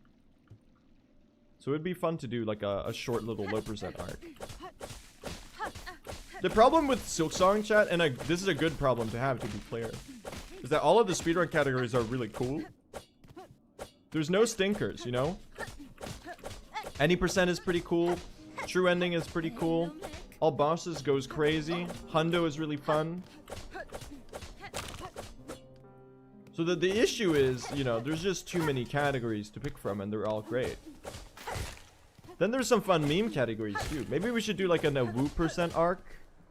So it'd be fun to do like a short little low percent arc. The problem with Silksong, chat, and this is a good problem to have, to be clear, is that all of the speedrun categories are really cool. There's no stinkers, you know? Any percent is pretty cool. True ending is pretty cool. All bosses goes crazy. Hundo is really fun. So the issue is, you know, there's just too many categories to pick from, and they're all great. Then there's some fun meme categories too. Maybe we should do like a woo percent arc,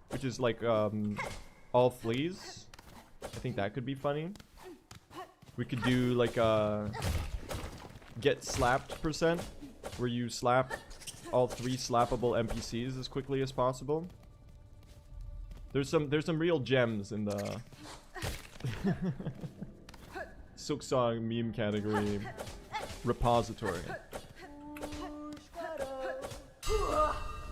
which is like all fleas. I think that could be funny. We could do like a get slapped percent, where you slap all 3 slappable NPCs as quickly as possible. There's some real gems in the Silksong meme category repository.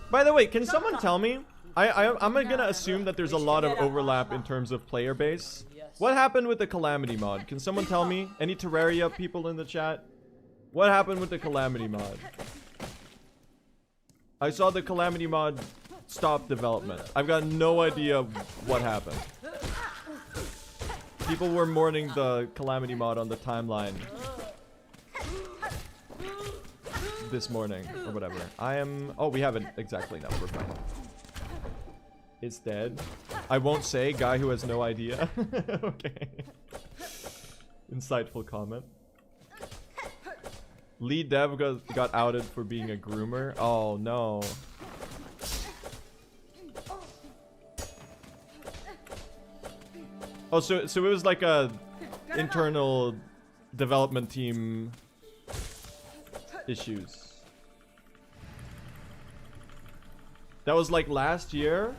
By the way, can someone tell me? I'm gonna assume that there's a lot of overlap in terms of player base. What happened with the Calamity mod? Can someone tell me? Any Terraria people in the chat? What happened with the Calamity mod? I saw the Calamity mod stop development. I've got no idea what happened. People were mourning the Calamity mod on the timeline this morning, or whatever. Oh, we haven't exactly, no, we're fine. It's dead. I won't say, guy who has no idea. Okay. Insightful comment. Lead dev got outed for being a groomer. Oh, no. Oh, so it was like a internal development team issues. That was like last year.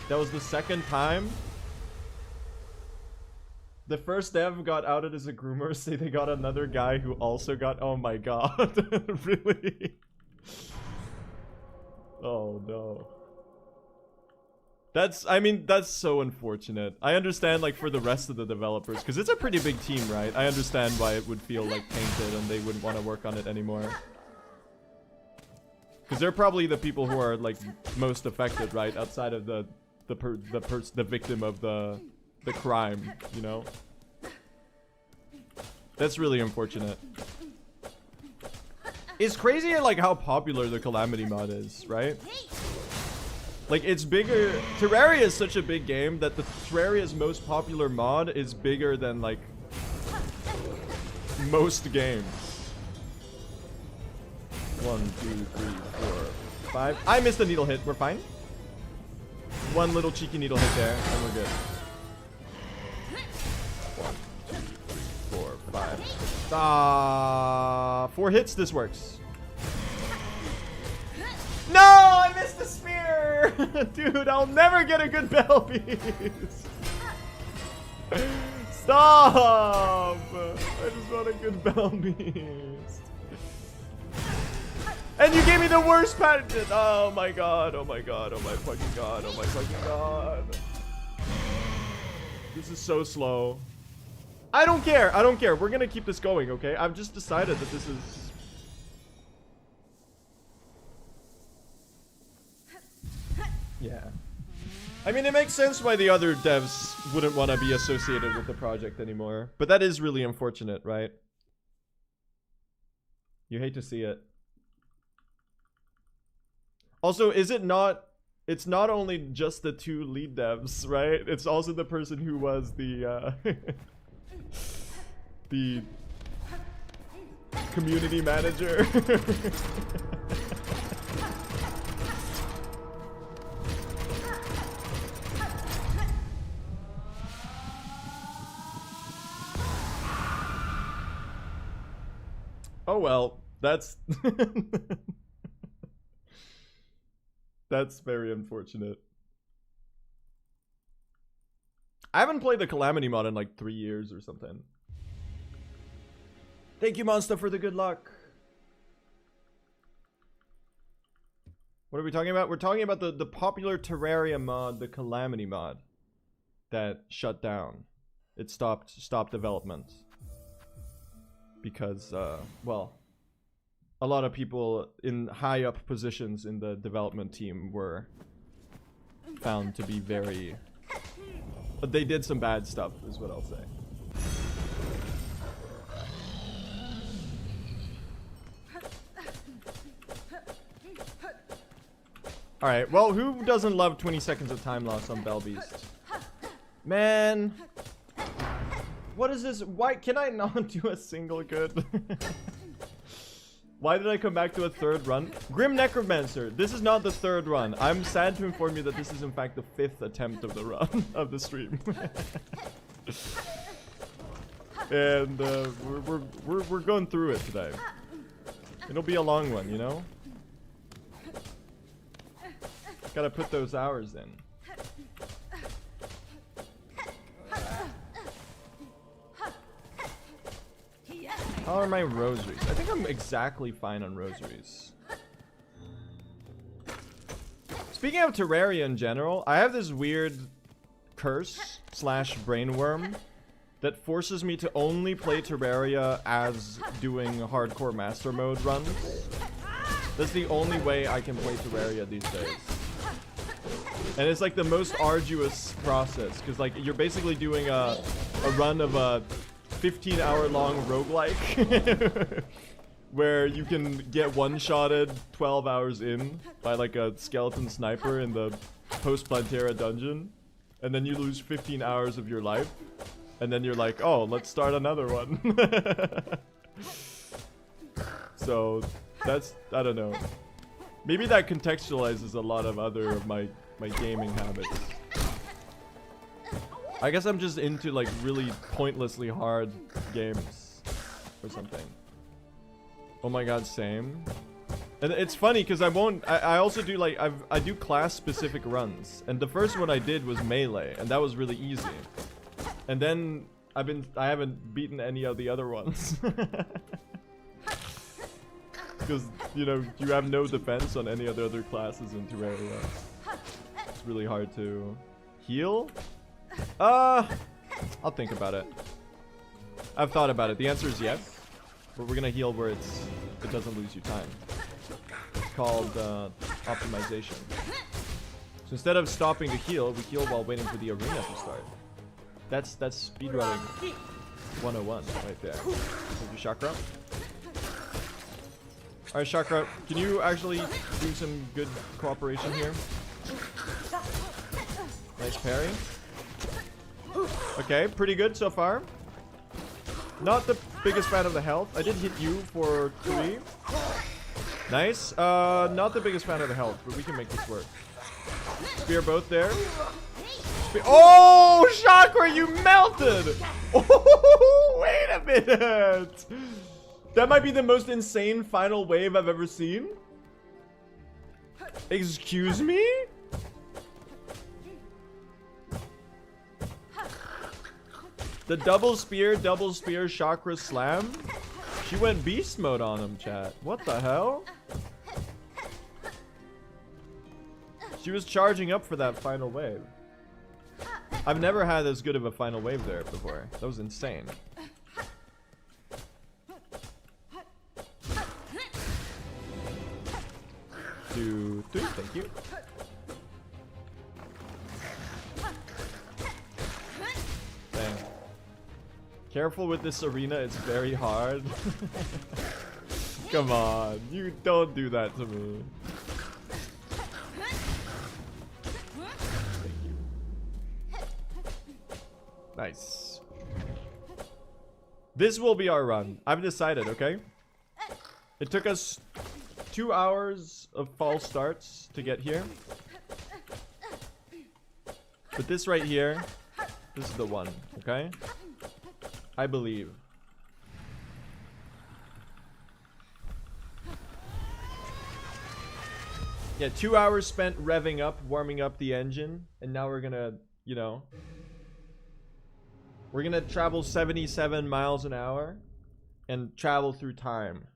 That was the second time. The first dev got outed as a groomer. Say they got another guy who also got. Oh my god. Really? Oh no. I mean, that's so unfortunate. I understand, like, for the rest of the developers, because it's a pretty big team, right? I understand why it would feel, like, tainted and they wouldn't want to work on it anymore. Because they're probably the people who are, like, most affected, right? Outside of the victim of the crime, you know? That's really unfortunate. It's crazy, like, how popular the Calamity mod is, right? Like, it's bigger. Terraria is such a big game that the Terraria's most popular mod is bigger than, like, most games. 1, 2, 3, 4, 5. I missed a needle hit. We're fine. One little cheeky needle hit there, and we're good. 1, 2, 3, 4, 5. 4 hits. This works. No, I missed the spear! Dude, I'll never get a good bell piece. Stop! I just want a good bell piece. And you gave me the worst pattern. Oh my god, oh my god, oh my fucking god, oh my fucking god. This is so slow. I don't care, I don't care. We're gonna keep this going, okay? I've just decided that this is... Yeah. I mean, it makes sense why the other devs wouldn't want to be associated with the project anymore. But that is really unfortunate, right? You hate to see it. Also, is it not... It's not only just the 2 lead devs, right? It's also the person who was the... the... community manager. Oh well, That's that's very unfortunate. I haven't played the Calamity mod in like 3 years or something. Thank you, Monster, for the good luck. What are we talking about? We're talking about the popular Terraria mod, the Calamity mod, that shut down. It stopped development. Because, well, a lot of people in high up positions in the development team were found to be very... But they did some bad stuff, is what I'll say. Alright, well, who doesn't love 20 seconds of time loss on Bellbeast? Man. What is this? Why can I not do a single good? Why did I come back to a third run? Grim Necromancer, this is not the third run. I'm sad to inform you that this is in fact the 5th attempt of the run of the stream. And we're going through it today. It'll be a long one, you know? Gotta put those hours in. How are my rosaries? I think I'm exactly fine on rosaries. Speaking of Terraria in general, I have this weird curse / brainworm that forces me to only play Terraria as doing hardcore master mode runs. That's the only way I can play Terraria these days. And it's like the most arduous process, because like you're basically doing a run of a 15-hour-long roguelike where you can get one-shotted 12 hours in by like a skeleton sniper in the post-Plantera dungeon, and then you lose 15 hours of your life, and then you're like, oh, let's start another one. So that's, I don't know, maybe that contextualizes a lot of other of my gaming habits. I guess I'm just into like really pointlessly hard games or something. Oh my god, same. And it's funny because I also do like I do class specific runs, and the first one I did was melee, and that was really easy. And then I haven't beaten any of the other ones. Because, you know, you have no defense on any of the other classes in Terraria. It's really hard to heal. I'll think about it. I've thought about it. The answer is yes. But we're gonna heal where it doesn't lose you time. It's called optimization. So instead of stopping to heal, we heal while waiting for the arena to start. That's speedrunning 101 right there. Thank you, Chakra. Alright, Chakra, can you actually do some good cooperation here? Nice parry. Okay, pretty good so far. Not the biggest fan of the health. I did hit you for 3. Nice. Not the biggest fan of the health, but we can make this work. Spear both there. Oh, Chakra, you melted! Oh, wait a minute! That might be the most insane final wave I've ever seen. Excuse me? The double spear, Chakra slam? She went beast mode on him, chat. What the hell? She was charging up for that final wave. I've never had as good of a final wave there before. That was insane. Thank you. Dang. Careful with this arena, it's very hard. Come on, you don't do that to me. Thank you. Nice. This will be our run. I've decided, okay? It took us 2 hours of false starts to get here. But this right here, this is the one, okay? I believe. Yeah, 2 hours spent revving up, warming up the engine, and now we're gonna, you know, we're gonna travel 77 miles an hour and travel through time.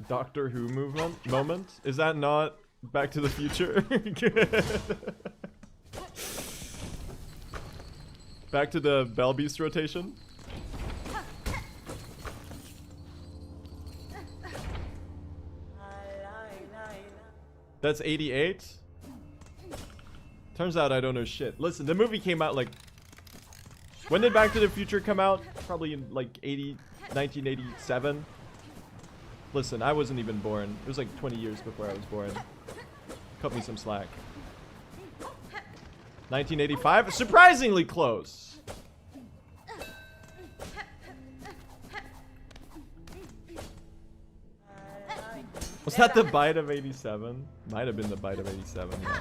Doctor Who moment? Is that not Back to the Future? Back to the Bell Beast rotation? That's 88? Turns out I don't know shit. Listen, the movie came out like... When did Back to the Future come out? Probably in like 1987. Listen, I wasn't even born. It was like 20 years before I was born. Cut me some slack. 1985? Surprisingly close. Was that the bite of 87? Might have been the bite of 87, yeah.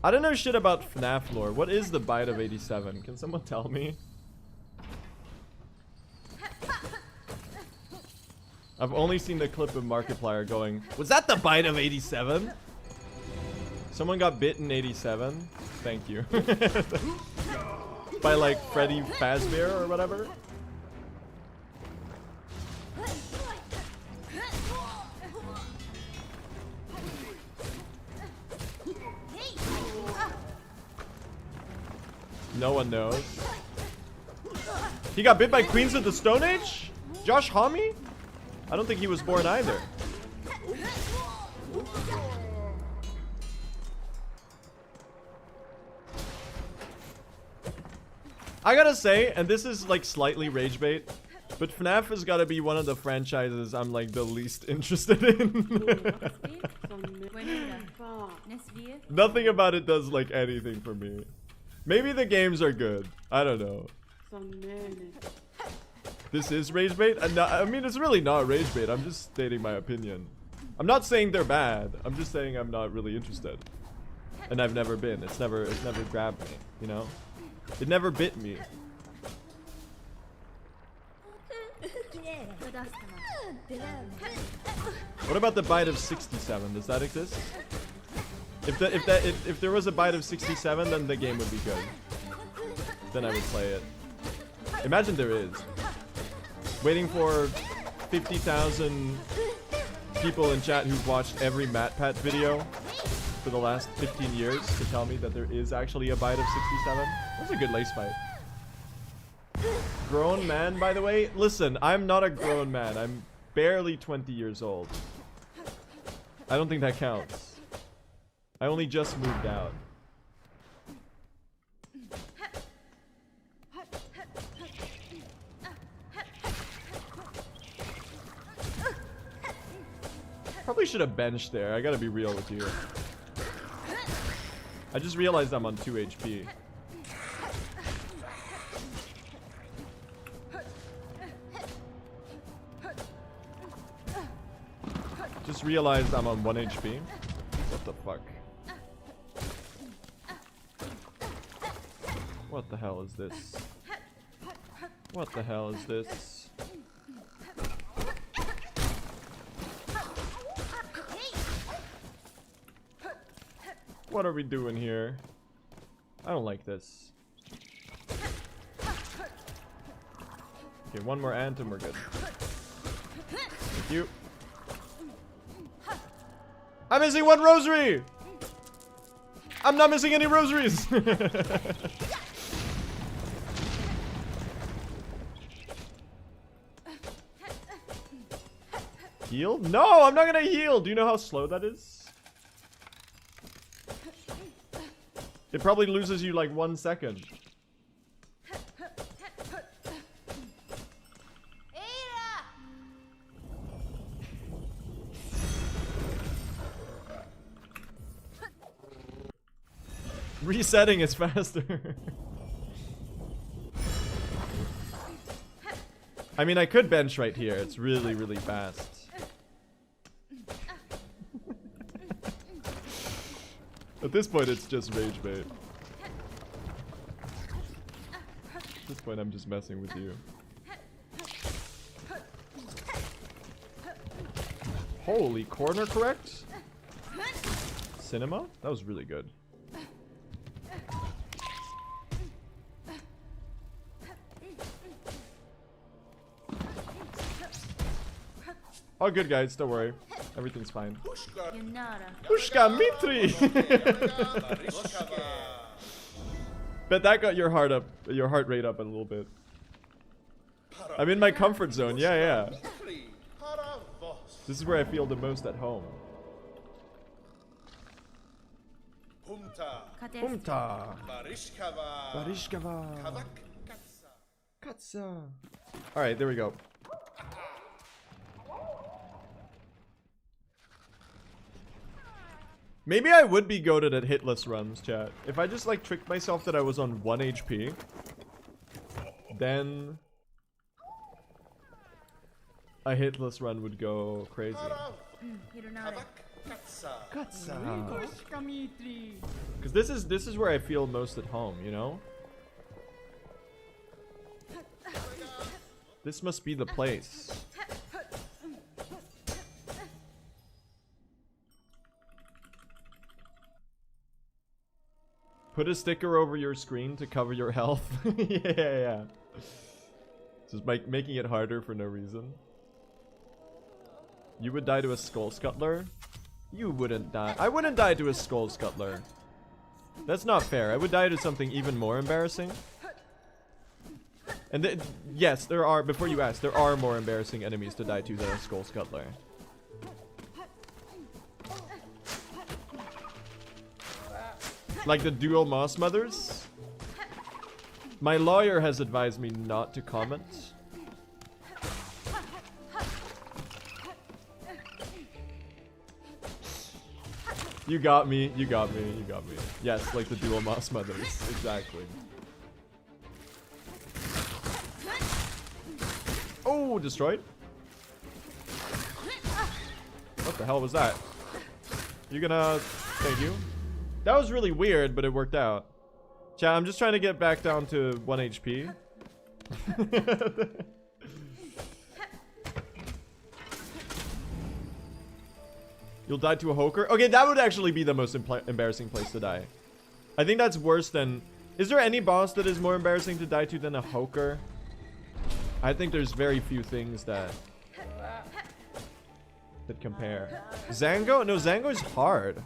I don't know shit about FNAF lore. What is the bite of 87? Can someone tell me? I've only seen the clip of Markiplier going, was that the bite of 87? Someone got bit in 87? Thank you. By like Freddy Fazbear or whatever? No one knows. He got bit by Queens of the Stone Age? Josh Homme? I don't think he was born either. I gotta say, and this is like slightly rage bait, but FNAF has gotta be one of the franchises I'm like the least interested in. Nothing about it does like anything for me. Maybe the games are good. I don't know. This is rage bait? I mean, it's really not rage bait. I'm just stating my opinion. I'm not saying they're bad. I'm just saying I'm not really interested. And I've never been. It's never grabbed me, you know? It never bit me. What about the bite of 67? Does that exist? If there was a bite of 67, then the game would be good. Then I would play it. Imagine there is. Waiting for 50,000 people in chat who've watched every MatPat video for the last 15 years to tell me that there is actually a bite of 67. That's a good lace fight. Grown man, by the way. Listen, I'm not a grown man. I'm barely 20 years old. I don't think that counts. I only just moved out. Probably should have benched there. I gotta be real with you. I just realized I'm on 2 HP. Just realized I'm on 1 HP. What the fuck? What the hell is this? What the hell is this? What are we doing here? I don't like this. Okay, one more ant and we're good. Thank you. I'm missing 1 rosary! I'm not missing any rosaries! Heal? No, I'm not gonna heal! Do you know how slow that is? It probably loses you like 1 second. Resetting is faster. I mean, I could bench right here. It's really, really fast. At this point, it's just rage bait. point, I'm just messing with you. Holy, corner correct? Cinema? That was really good. All good, guys. Don't worry. Everything's fine. Pushka Mitri! Bet that got your heart rate up a little bit. I'm in my comfort zone. Yeah, yeah. This is where I feel the most at home. Humta. Barishkava. Katsa. Alright, there we go. Maybe I would be goated at hitless runs, chat. If I just like tricked myself that I was on 1 HP, then a hitless run would go crazy. Because this is where I feel most at home, you know? This must be the place. Put a sticker over your screen to cover your health. Yeah. Just making it harder for no reason. You would die to a skull scuttler? You wouldn't die. I wouldn't die to a skull scuttler. That's not fair. I would die to something even more embarrassing. And yes, there are, before you ask, there are more embarrassing enemies to die to than a skull scuttler. Like the dual moss mothers. My lawyer has advised me not to comment. You got me, you got me, you got me. Yes, like the dual moss mothers. Exactly. Oh, destroyed. What the hell was that? You gonna... Thank you. That was really weird, but it worked out. Chat, I'm just trying to get back down to 1 HP. You'll die to a hoker? Okay, that would actually be the most embarrassing place to die. I think that's worse than... Is there any boss that is more embarrassing to die to than a hoker? I think there's very few things that compare. Zango? No, Zango is hard.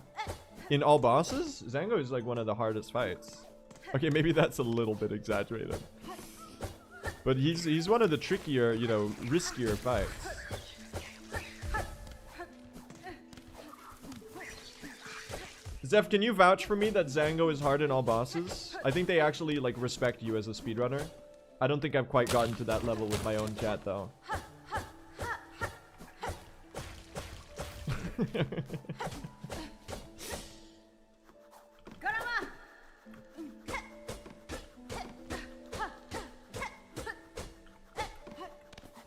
In all bosses, Zango is like one of the hardest fights. Okay, maybe that's a little bit exaggerated. But he's one of the trickier, you know, riskier fights. Zeph, can you vouch for me that Zango is hard in all bosses? I think they actually like respect you as a speedrunner. I don't think I've quite gotten to that level with my own chat though.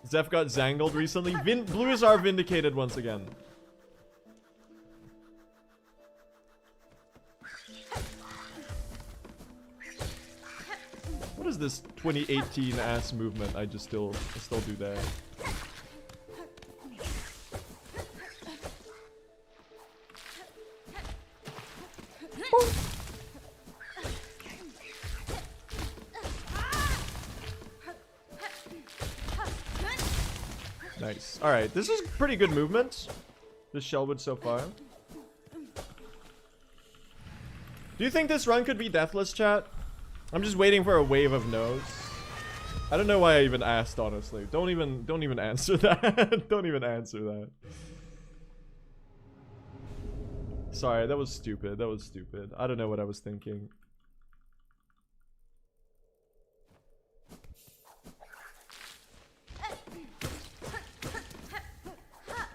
Zeph got zangled recently. Blues are vindicated once again. What is this 2018 ass movement? I still do that. Nice. Alright, this is pretty good movement. This Shellwood so far. Do you think this run could be deathless, chat? I'm just waiting for a wave of no's. I don't know why I even asked, honestly. Don't even answer that. Don't even answer that. Sorry, that was stupid. That was stupid. I don't know what I was thinking.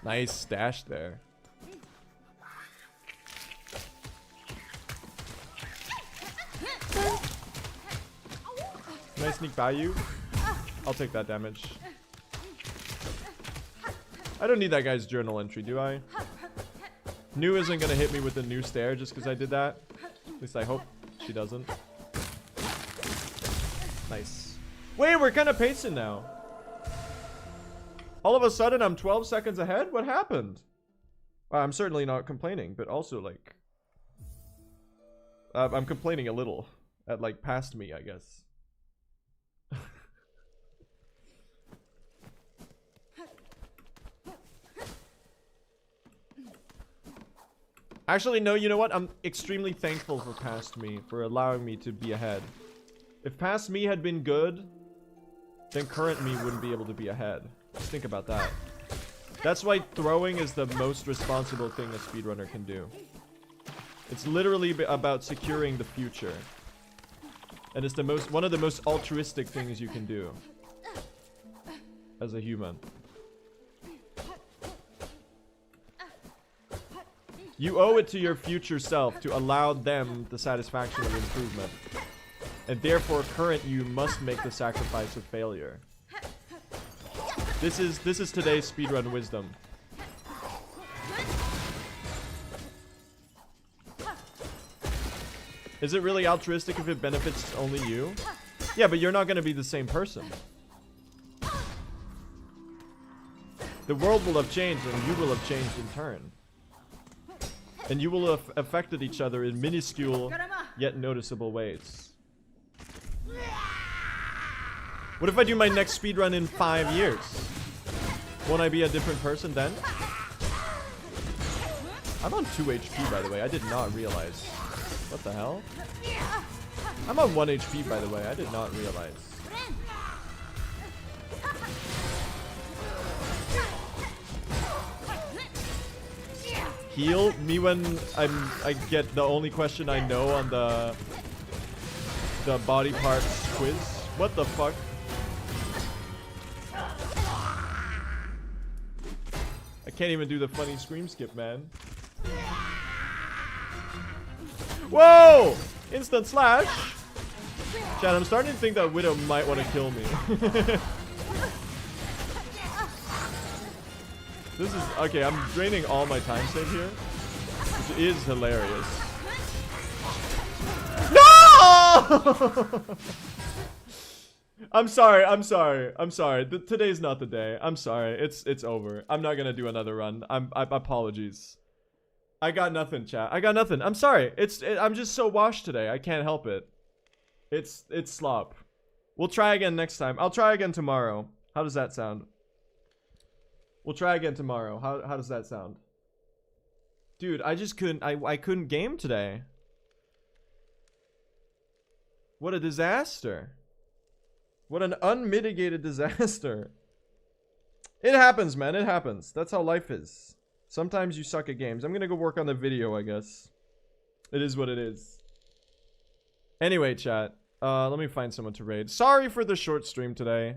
Nice stash there. Nice sneak by you. I'll take that damage. I don't need that guy's journal entry, do I? New isn't gonna hit me with a new stare just because I did that. At least I hope she doesn't. Nice. Wait, we're kind of pacing now. All of a sudden, I'm 12 seconds ahead? What happened? Well, I'm certainly not complaining, but also, like... I'm complaining a little. At, like, past me, I guess. Actually, no, you know what? I'm extremely thankful for past me, for allowing me to be ahead. If past me had been good, then current me wouldn't be able to be ahead. Just think about that. That's why throwing is the most responsible thing a speedrunner can do. It's literally about securing the future. And it's one of the most altruistic things you can do as a human. You owe it to your future self to allow them the satisfaction of improvement. And therefore, current you must make the sacrifice of failure. This is today's speedrun wisdom. Is it really altruistic if it benefits only you? Yeah, but you're not going to be the same person. The world will have changed and you will have changed in turn. And you will have affected each other in minuscule yet noticeable ways. What if I do my next speedrun in 5 years? Won't I be a different person then? I'm on 2 HP, by the way. I did not realize. What the hell? I'm on 1 HP, by the way. I did not realize. Heal me when I get the only question I know on the body parts quiz. What the fuck? I can't even do the funny scream skip, man. Whoa! Instant slash. Chad, I'm starting to think that Widow might want to kill me. This is... Okay, I'm draining all my time save here. Which is hilarious. No! I'm sorry. Today's not the day. I'm sorry. It's over. I'm not gonna do another run. Apologies. I got nothing, chat. I got nothing. I'm sorry. I'm just so washed today. I can't help it. It's slop. We'll try again next time. I'll try again tomorrow. How does that sound? We'll try again tomorrow. How does that sound? Dude, I just couldn't I couldn't game today. What a disaster. What an unmitigated disaster. It happens, man. It happens. That's how life is. Sometimes you suck at games. I'm gonna go work on the video, I guess. It is what it is. Anyway, chat. Let me find someone to raid. Sorry for the short stream today.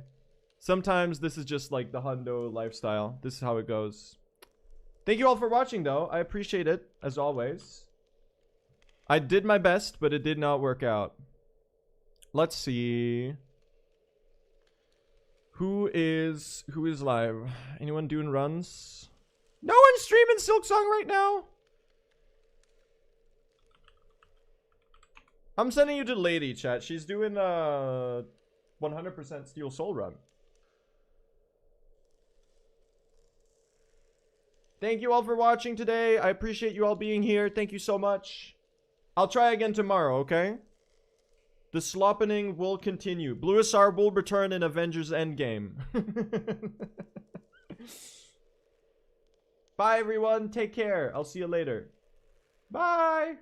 Sometimes this is just like the hundo lifestyle. This is how it goes. Thank you all for watching, though. I appreciate it, as always. I did my best, but it did not work out. Let's see. Who is live? Anyone doing runs? No one's streaming Silksong right now. I'm sending you to Lady, chat. She's doing 100% Steel Soul run. Thank you all for watching today. I appreciate you all being here. Thank you so much. I'll try again tomorrow, okay? The sloppening will continue. Bluisar will return in Avengers Endgame. Bye, everyone. Take care. I'll see you later. Bye.